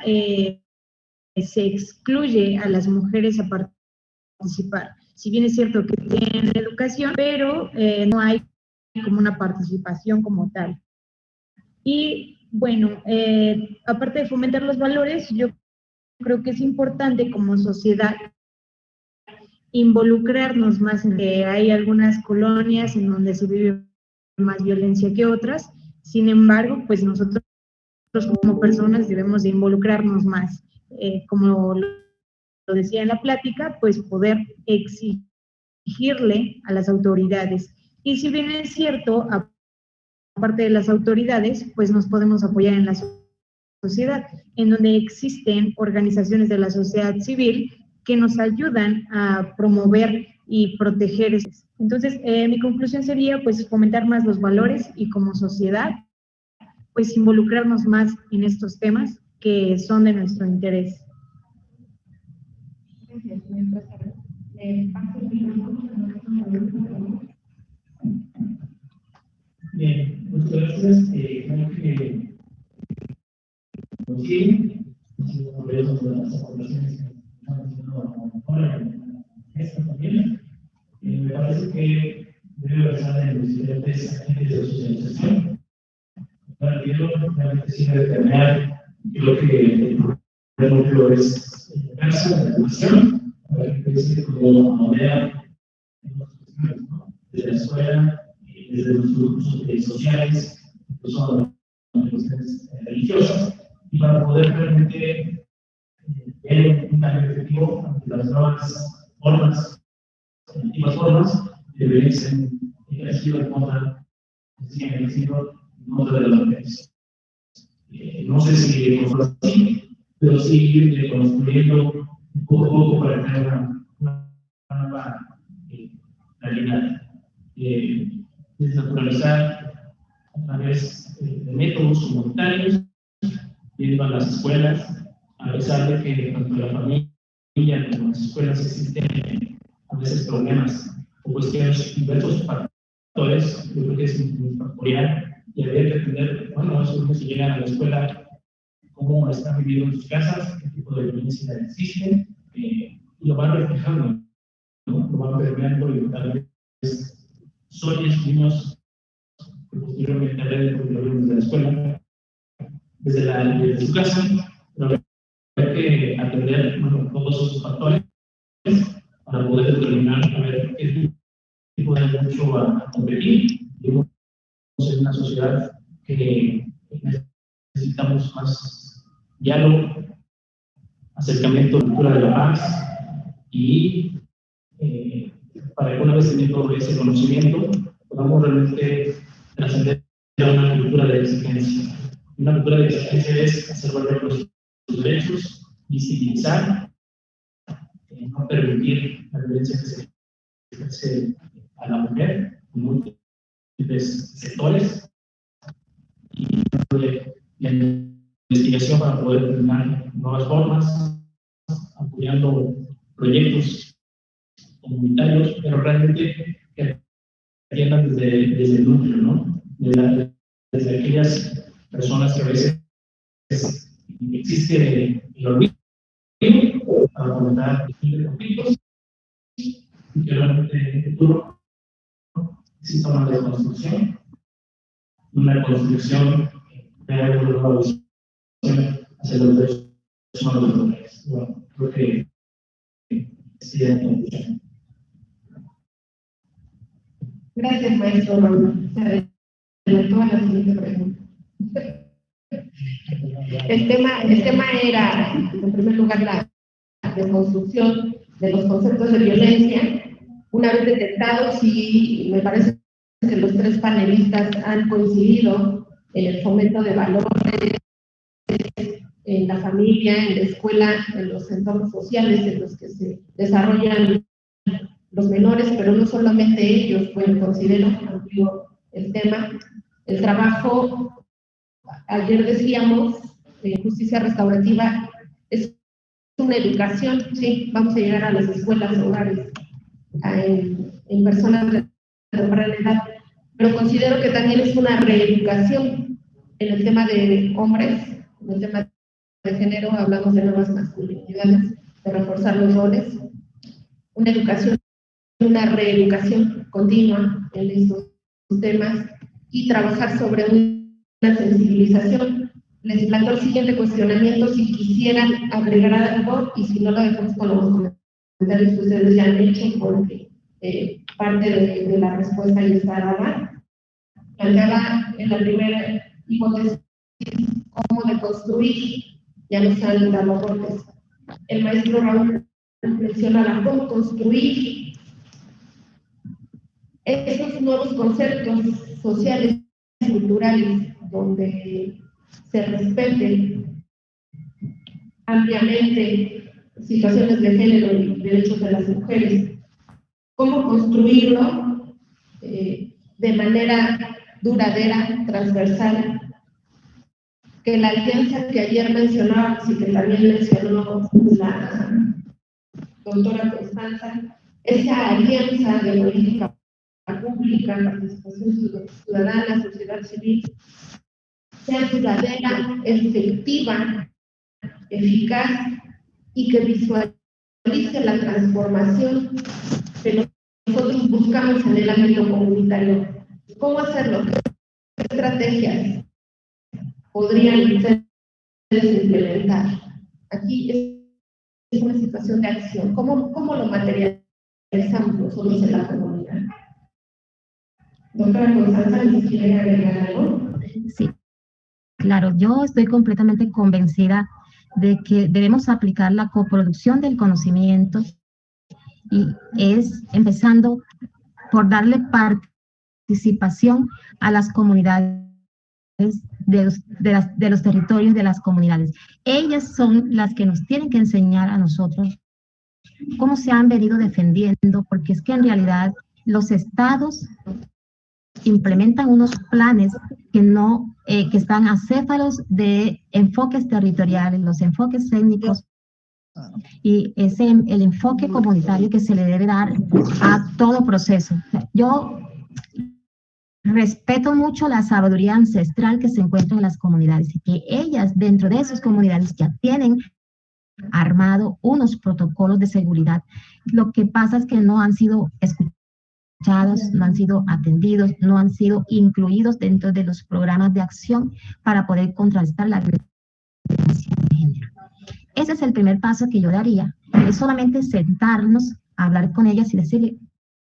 S4: se excluye a las mujeres a participar. Si bien es cierto que tienen educación, pero no hay como una participación como tal. Y bueno, aparte de fomentar los valores, yo creo que es importante como sociedad involucrarnos más en que hay algunas colonias en donde se vive más violencia que otras. Sin embargo, pues nosotros como personas debemos de involucrarnos más. Como lo decía en la plática, pues poder exigirle a las autoridades. Y si bien es cierto, aparte de las autoridades, pues nos podemos apoyar en la sociedad, en donde existen organizaciones de la sociedad civil que nos ayudan a promover y proteger. Entonces, mi conclusión sería, pues, fomentar más los valores y como sociedad, pues, involucrarnos más en estos temas que son de nuestro interés.
S5: Bien, muchas gracias. Creo que sí, sobre eso de las aportaciones que están haciendo ahora en esta también. Me parece que debe basar en los diferentes agentes de socialización. Para el video, realmente sí debe determinar, creo que el núcleo es la casa, la educación, para que crezca como modelo en las cuestiones, ¿no? Desde la escuela, desde los grupos sociales, incluso las cuestiones religiosas, y para poder realmente ver un cambio efectivo ante las nuevas formas, antiguas formas de violencia ejercida en contra, de las mujeres. No sé si es así, pero sí ir construyendo poco a poco para tener una nueva realidad. Desnaturalizar a través de métodos comunitarios, yendo a las escuelas, a pesar de que tanto la familia como las escuelas existen a veces problemas o cuestiones, diversos factores, yo creo que es multifactorial, y habría que entender, bueno, esos niños que llegan a la escuela, cómo están viviendo en sus casas, qué tipo de violencia existe, y lo van reflejando, ¿no? Lo van permeando y tal vez son esos niños que posteriormente aprenden desde la escuela, desde su casa, pero hay que atender, bueno, todos esos factores para poder determinar a ver qué tipo de derecho a competir. Vivimos en una sociedad que necesitamos más diálogo, acercamiento, cultura de la paz, y para que una vez teniendo ese conocimiento podamos realmente trascender a una cultura de exigencia. Una cultura de exigencia es hacer valer los derechos, visibilizar, no permitir la violencia que se ejerce a la mujer en múltiples sectores, y la investigación para poder determinar nuevas formas, apoyando proyectos comunitarios, pero realmente que atiendan desde el núcleo, ¿no? Desde aquellas personas que a veces existe el olvido para fomentar conflictos, y que realmente en el futuro exista una reconstrucción, de una nueva visión hacia los derechos humanos de las mujeres. Bueno, creo que sería la conclusión.
S3: Gracias, maestro. Se adelantó a la siguiente pregunta. El tema era, en primer lugar, la deconstrucción de los conceptos de violencia. Una vez detectados, y me parece que los tres panelistas han coincidido en el fomento de valores en la familia, en la escuela, en los entornos sociales en los que se desarrollan los menores, pero no solamente ellos, bueno, considero amplio el tema. El trabajo, ayer decíamos, justicia restaurativa es una educación, sí, vamos a llegar a las escuelas, hogares, en personas de temprana edad, pero considero que también es una reeducación en el tema de hombres, en el tema de género, hablamos de nuevas masculinidades, de reforzar los roles, una educación, una reeducación continua en estos temas, y trabajar sobre una sensibilización. Les planteo el siguiente cuestionamiento, si quisieran agregar algo, y si no, lo dejamos con los que ustedes ya han hecho, porque parte de la respuesta ya está dada. Planteaba en la primera hipótesis cómo deconstruir, ya no salen dando golpes. El maestro Raúl mencionaba cómo construir esos nuevos conceptos sociales y culturales donde se respeten ampliamente situaciones de género y derechos de las mujeres. Cómo construirlo de manera duradera, transversal, que la alianza que ayer mencionábamos y que también mencionó la doctora Constanza, esa alianza de política pública, participación ciudadana, sociedad civil, sea duradera, efectiva, eficaz y que visualice la transformación que nosotros buscamos en el ámbito comunitario. ¿Cómo hacerlo? ¿Qué estrategias podrían ser implementar? Aquí es una situación de acción. ¿Cómo lo materializamos nosotros en la comunidad? Doctora Constanza, ¿les quiere agregar algo?
S2: Sí, claro, yo estoy completamente convencida de que debemos aplicar la coproducción del conocimiento y es empezando por darle participación a las comunidades de los territorios de las comunidades. Ellas son las que nos tienen que enseñar a nosotros cómo se han venido defendiendo, porque es que en realidad los estados implementan unos planes que están acéfalos de enfoques territoriales, los enfoques técnicos, y es el enfoque comunitario que se le debe dar a todo proceso. Yo respeto mucho la sabiduría ancestral que se encuentra en las comunidades y que ellas dentro de esas comunidades ya tienen armado unos protocolos de seguridad. Lo que pasa es que no han sido escuchados, no han sido atendidos, no han sido incluidos dentro de los programas de acción para poder contrarrestar la violencia de género. Ese es el primer paso que yo daría, es solamente sentarnos, hablar con ellas y decirle,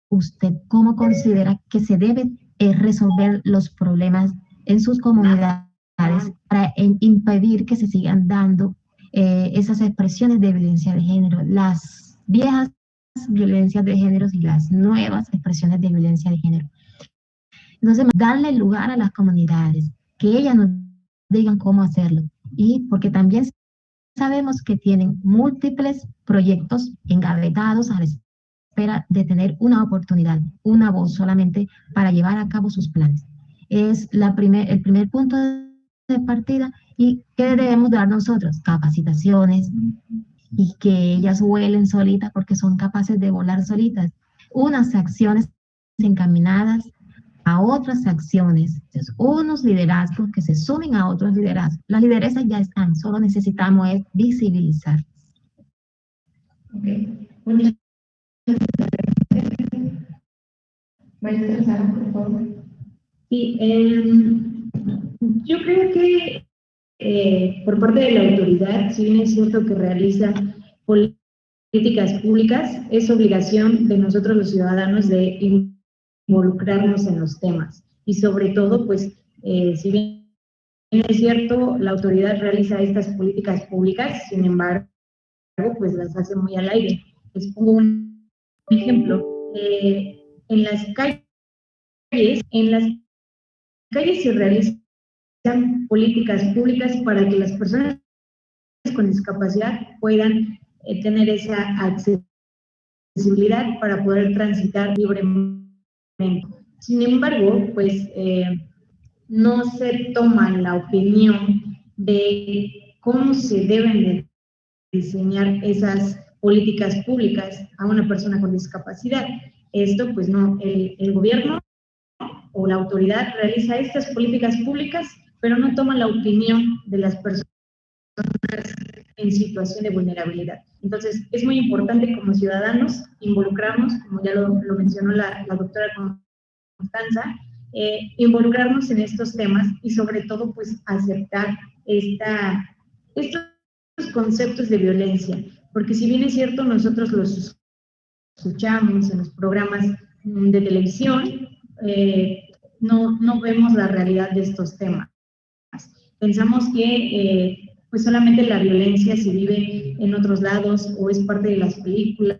S2: ¿usted cómo considera que se debe resolver los problemas en sus comunidades para impedir que se sigan dando esas expresiones de violencia de género, las viejas violencias de género y las nuevas expresiones de violencia de género? Entonces, darle lugar a las comunidades, que ellas nos digan cómo hacerlo, y porque también sabemos que tienen múltiples proyectos engavetados a la espera de tener una oportunidad, una voz solamente para llevar a cabo sus planes. Es el primer punto de partida. ¿Y qué debemos dar nosotros? Capacitaciones y que ellas vuelen solitas porque son capaces de volar solitas. Unas acciones encaminadas a otras acciones, entonces, unos liderazgos que se sumen a otros liderazgos. Las lideresas ya están, solo necesitamos es visibilizar.
S3: Okay. Muchas gracias. Maestra Sara, por favor.
S4: Sí, yo creo que por parte de la autoridad, si bien es cierto que realiza políticas públicas, es obligación de nosotros los ciudadanos de involucrarnos en los temas. Y sobre todo, pues, si bien es cierto, la autoridad realiza estas políticas públicas, sin embargo, pues las hace muy al aire. Les pongo un ejemplo. En las calles se realizan políticas públicas para que las personas con discapacidad puedan tener esa accesibilidad para poder transitar libremente. Sin embargo, pues no se toma la opinión de cómo se deben de diseñar esas políticas públicas a una persona con discapacidad. Esto, pues no, el gobierno o la autoridad realiza estas políticas públicas, pero no toma la opinión de las personas en situación de vulnerabilidad. Entonces, es muy importante como ciudadanos involucrarnos, como ya lo mencionó la doctora Constanza, involucrarnos en estos temas y sobre todo, pues, aceptar estos conceptos de violencia, porque si bien es cierto, nosotros los escuchamos en los programas de televisión, no vemos la realidad de estos temas. Pensamos que pues solamente la violencia se vive en otros lados o es parte de las películas,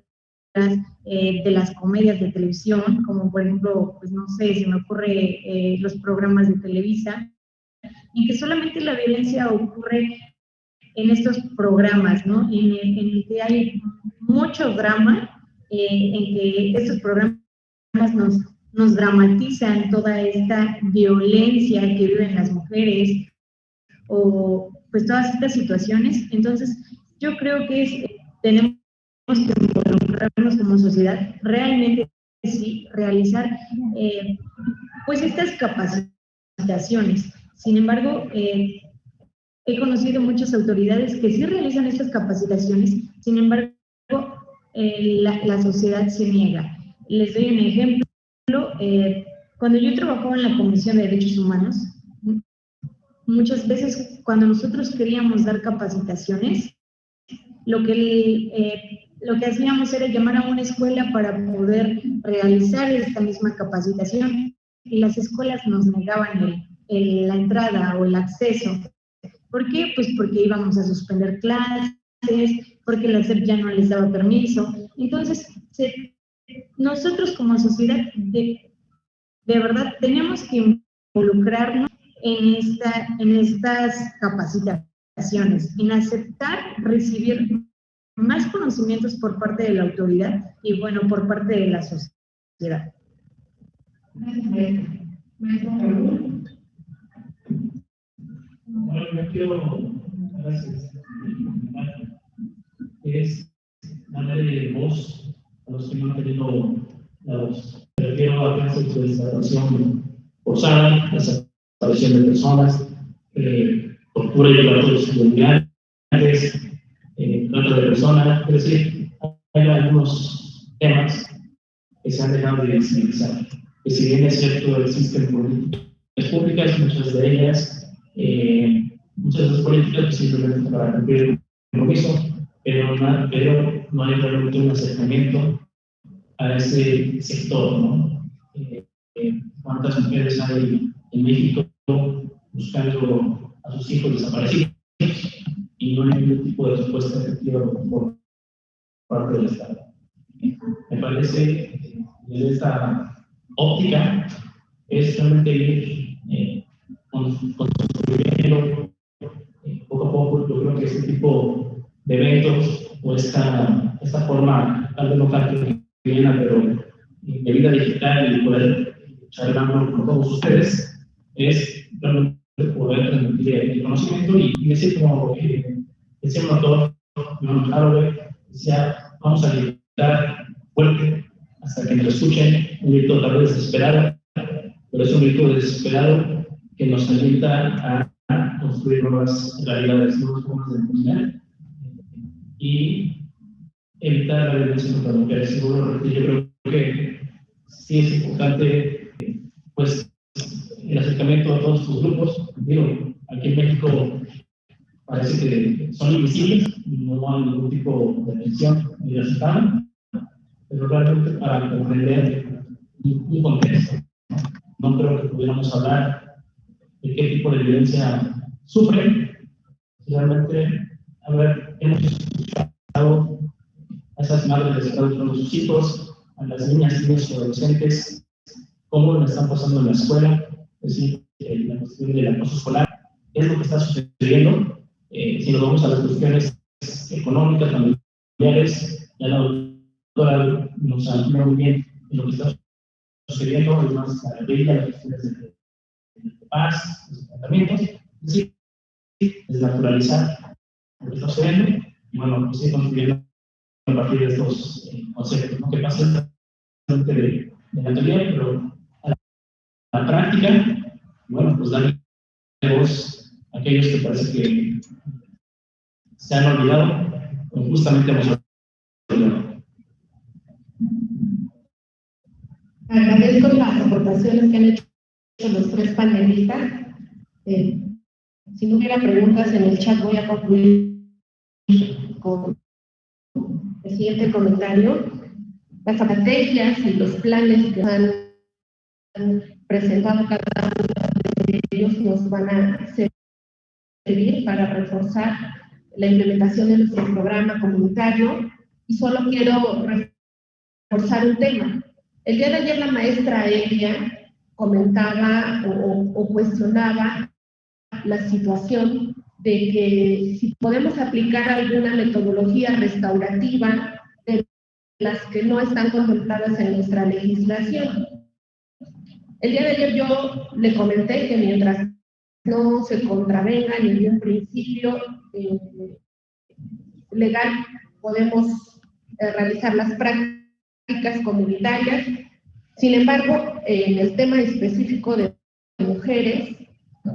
S4: de las comedias de televisión, como por ejemplo, pues no sé, se me ocurre los programas de Televisa, y que solamente la violencia ocurre en estos programas, ¿no? En el que hay mucho drama, en que estos programas nos dramatizan toda esta violencia que viven las mujeres, o pues todas estas situaciones. Entonces, yo creo que tenemos que involucrarnos como sociedad, realmente sí, realizar pues estas capacitaciones. Sin embargo, he conocido muchas autoridades que sí realizan estas capacitaciones, sin embargo, la sociedad se niega. Les doy un ejemplo. Cuando yo trabajaba en la Comisión de Derechos Humanos, muchas veces cuando nosotros queríamos dar capacitaciones, lo que hacíamos era llamar a una escuela para poder realizar esta misma capacitación, y las escuelas nos negaban la entrada o el acceso. ¿Por qué? Pues porque íbamos a suspender clases, porque la SEP ya no les daba permiso. Entonces, nosotros como sociedad, de verdad, tenemos que involucrarnos en estas capacitaciones, en aceptar recibir más conocimientos por parte de la autoridad y, bueno, por parte de la sociedad.
S5: Bueno, yo quiero, gracias, es darle voz a los que no han tenido la voz. Me refiero a casos de desaparición forzada, desaparición de personas, tortura y violatorios familiares, trata de personas. Es decir, hay algunos temas que se han dejado de visibilizar. Que si bien es cierto, existen políticas públicas, muchas de ellas, muchas de las políticas simplemente para cumplir el compromiso, pero no hay realmente un acercamiento a ese sector, ¿no? ¿Cuántas mujeres hay en México buscando a sus hijos desaparecidos y no hay ningún tipo de respuesta efectiva por parte del Estado? Me parece, desde esta óptica, es realmente ir construyendo poco a poco. Yo creo que este tipo de eventos o esta forma, tal vez local, pero de vida digital y poder charlar con todos ustedes, es realmente poder transmitir el conocimiento y decir, como decía un autor, John Haraway, decía, vamos a gritar fuerte hasta que nos escuchen, un grito tal vez desesperado, pero es un grito desesperado que nos alienta a construir nuevas realidades, nuevas formas de funcionar y evitar la violencia contra las mujeres. Yo creo que sí es importante, pues, el acercamiento a todos estos grupos. Digo, aquí en México parece que son invisibles, no hay ningún tipo de atención ni de aceptación, pero realmente para comprender un contexto, no creo que pudiéramos hablar de qué tipo de violencia sufren. Realmente, a ver, hemos escuchado a esas madres que están buscando a sus hijos, a las niñas, niños y adolescentes, cómo lo están pasando en la escuela, es decir, la cuestión del acoso escolar, es lo que está sucediendo. Si nos vamos a las cuestiones económicas, familiares, ya la doctora nos aclara muy bien en lo que está sucediendo, además la ley, las cuestiones de paz, los tratamientos, es decir, desnaturalizar lo que está sucediendo y, bueno, pues ir construyendo a partir de estos conceptos, ¿no? Que pasa de la teoría, pero a la práctica, bueno, pues darle voz a aquellos que parece que se han olvidado, o justamente hemos olvidado.
S3: Agradezco las aportaciones que han hecho los tres panelistas. Si no hubiera preguntas en el chat, voy a concluir con siguiente comentario. Las estrategias y los planes que han presentado cada uno de ellos nos van a servir para reforzar la implementación de nuestro programa comunitario, y solo quiero reforzar un tema. El día de ayer la maestra Elia comentaba o cuestionaba la situación de que si podemos aplicar alguna metodología restaurativa de las que no están contempladas en nuestra legislación. El día de ayer yo le comenté que mientras no se contravenga ningún principio legal, podemos realizar las prácticas comunitarias. Sin embargo, en el tema específico de mujeres,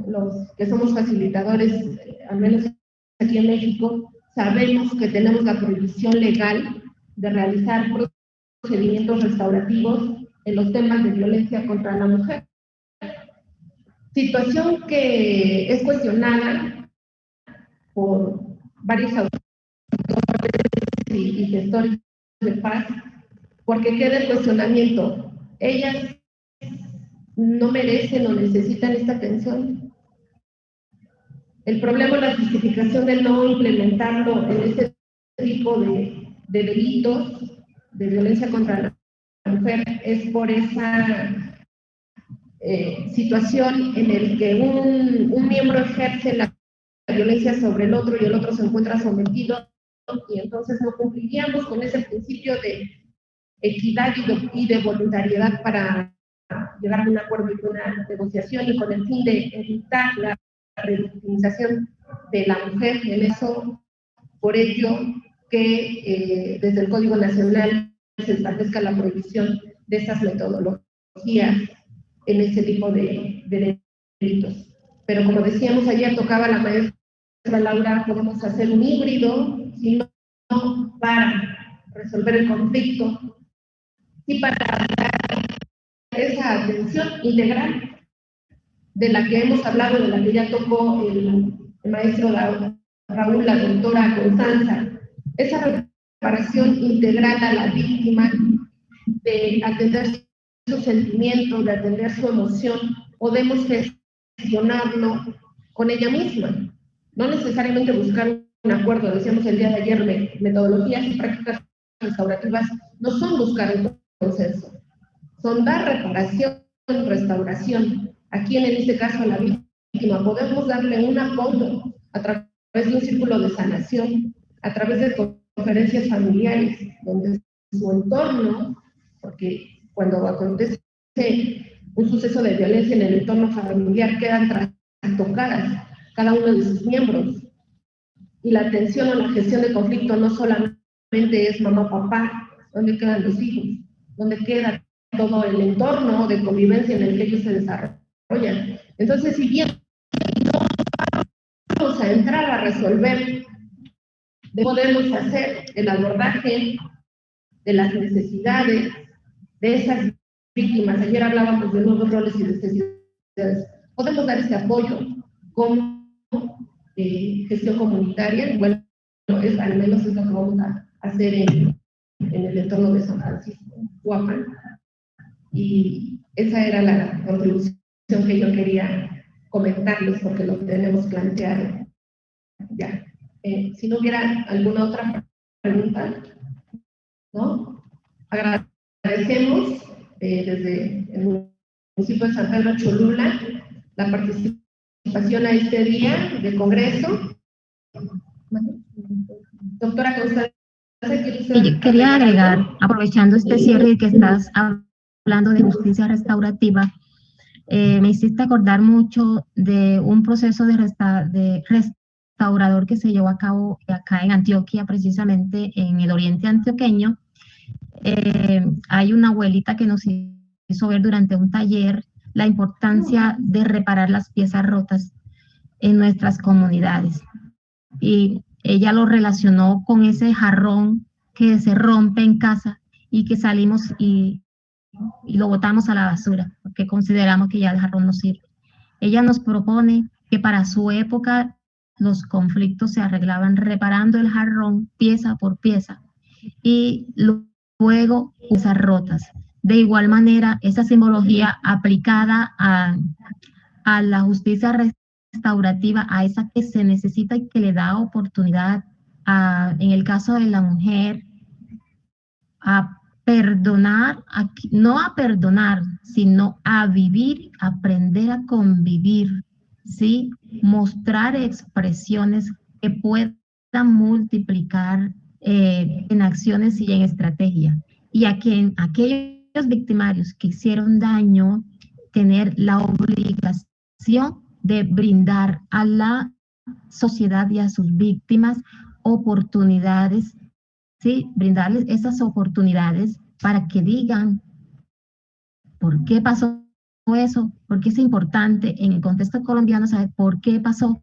S3: los que somos facilitadores, al menos aquí en México, sabemos que tenemos la prohibición legal de realizar procedimientos restaurativos en los temas de violencia contra la mujer. Situación que es cuestionada por varios autores y gestores de paz, porque queda el cuestionamiento: ¿ellas no merecen o necesitan esta atención? El problema es la justificación de no implementarlo en este tipo de delitos de violencia contra la mujer es por esa situación en el que un miembro ejerce la violencia sobre el otro y el otro se encuentra sometido, y entonces no cumpliríamos con ese principio de equidad y de voluntariedad para llegar a un acuerdo y una negociación, y con el fin de evitar la revictimización de la mujer en eso. Por ello que desde el Código Nacional se establezca la prohibición de esas metodologías en este tipo de delitos. Pero como decíamos ayer, tocaba la maestra Laura, podemos hacer un híbrido, sino para resolver el conflicto y para dar esa atención integral de la que hemos hablado, de la que ya tocó el maestro Raúl, la doctora Constanza, esa preparación integral a la víctima, de atender su sentimiento, de atender su emoción, podemos gestionarlo con ella misma. No necesariamente buscar un acuerdo, decíamos el día de ayer, metodologías y prácticas restaurativas no son buscar un consenso, son dar reparación, restauración. Aquí en este caso a la víctima podemos darle un apoyo a través de un círculo de sanación, a través de conferencias familiares, donde su entorno, porque cuando acontece un suceso de violencia en el entorno familiar quedan trastocadas cada uno de sus miembros, y la atención o la gestión de conflicto no solamente es mamá, papá, donde quedan los hijos, donde queda todo el entorno de convivencia en el que ellos se desarrollan. Entonces, si bien no vamos a entrar a resolver, podemos hacer el abordaje de las necesidades de esas víctimas. Ayer hablábamos de nuevos roles y necesidades. Podemos dar este apoyo como gestión comunitaria. Bueno, al menos es lo que vamos a hacer en el entorno de San Francisco, Huapan. Y esa era la contribución que yo quería comentarles, porque lo tenemos planteado ya. Si no hubiera alguna otra pregunta, ¿no? Agradecemos desde el municipio de San Pedro Cholula la participación a este día de congreso. Doctora Constanza,
S2: yo quería agregar, aprovechando este cierre que estás hablando de justicia restaurativa, me hiciste acordar mucho de un proceso de restaurador que se llevó a cabo acá en Antioquia, precisamente en el oriente antioqueño. Hay una abuelita que nos hizo ver durante un taller la importancia de reparar las piezas rotas en nuestras comunidades. Y ella lo relacionó con ese jarrón que se rompe en casa y que salimos y lo botamos a la basura, porque consideramos que ya el jarrón no sirve. Ella nos propone que para su época los conflictos se arreglaban reparando el jarrón pieza por pieza, y luego esas rotas. De igual manera, esa simbología aplicada a la justicia restaurativa, a esa que se necesita y que le da oportunidad, en el caso de la mujer, a perdonar, no a perdonar, sino a vivir, aprender a convivir, ¿sí? Mostrar expresiones que puedan multiplicar en acciones y en estrategia. Y a quien aquellos victimarios que hicieron daño, tener la obligación de brindar a la sociedad y a sus víctimas oportunidades, ¿sí? Brindarles esas oportunidades para que digan por qué pasó eso, porque es importante en el contexto colombiano saber por qué pasó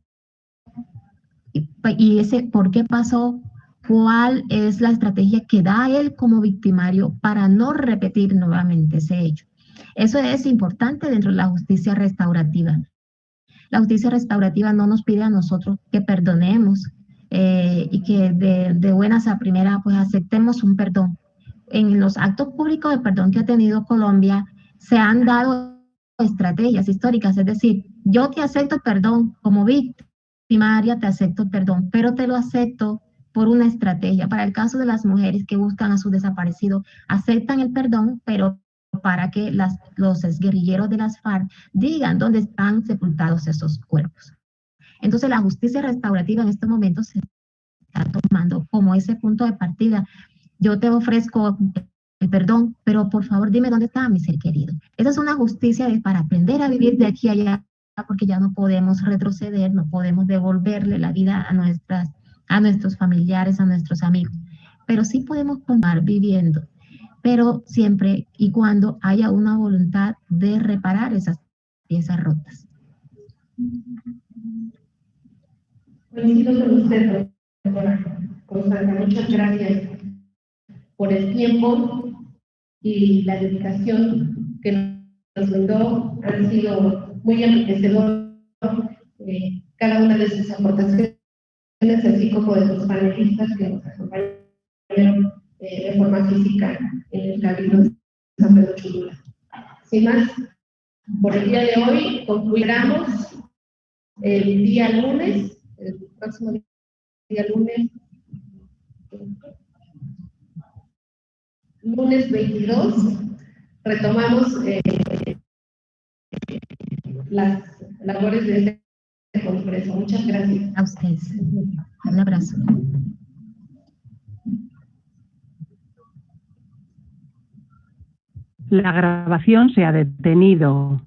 S2: y ese por qué pasó, cuál es la estrategia que da él como victimario para no repetir nuevamente ese hecho. Eso es importante dentro de la justicia restaurativa. La justicia restaurativa no nos pide a nosotros que perdonemos y que de buenas a primera pues aceptemos un perdón. En los actos públicos de perdón que ha tenido Colombia se han dado estrategias históricas, es decir, yo te acepto perdón como victimaria, te acepto perdón, pero te lo acepto por una estrategia. Para el caso de las mujeres que buscan a su desaparecido, aceptan el perdón, pero para que los exguerrilleros de las FARC digan dónde están sepultados esos cuerpos. Entonces la justicia restaurativa en estos momentos se está tomando como ese punto de partida. Yo te ofrezco el perdón, pero por favor dime dónde está mi ser querido. Esa es una justicia para aprender a vivir de aquí a allá, porque ya no podemos retroceder, no podemos devolverle la vida a nuestros familiares, a nuestros amigos, pero sí podemos continuar viviendo, pero siempre y cuando haya una voluntad de reparar esas piezas rotas.
S3: Coincido con usted, doctora Constanza. Muchas gracias por el tiempo y la dedicación que nos brindó. Han sido muy enriquecedor cada una de sus aportaciones, así como de los panelistas que nos acompañaron de forma física en el Cabildo de San Pedro Cholula. Sin más, por el día de hoy concluiremos el día lunes, el próximo día lunes 22, retomamos las labores de este congreso. Muchas gracias.
S2: A ustedes. Un abrazo.
S6: La grabación se ha detenido.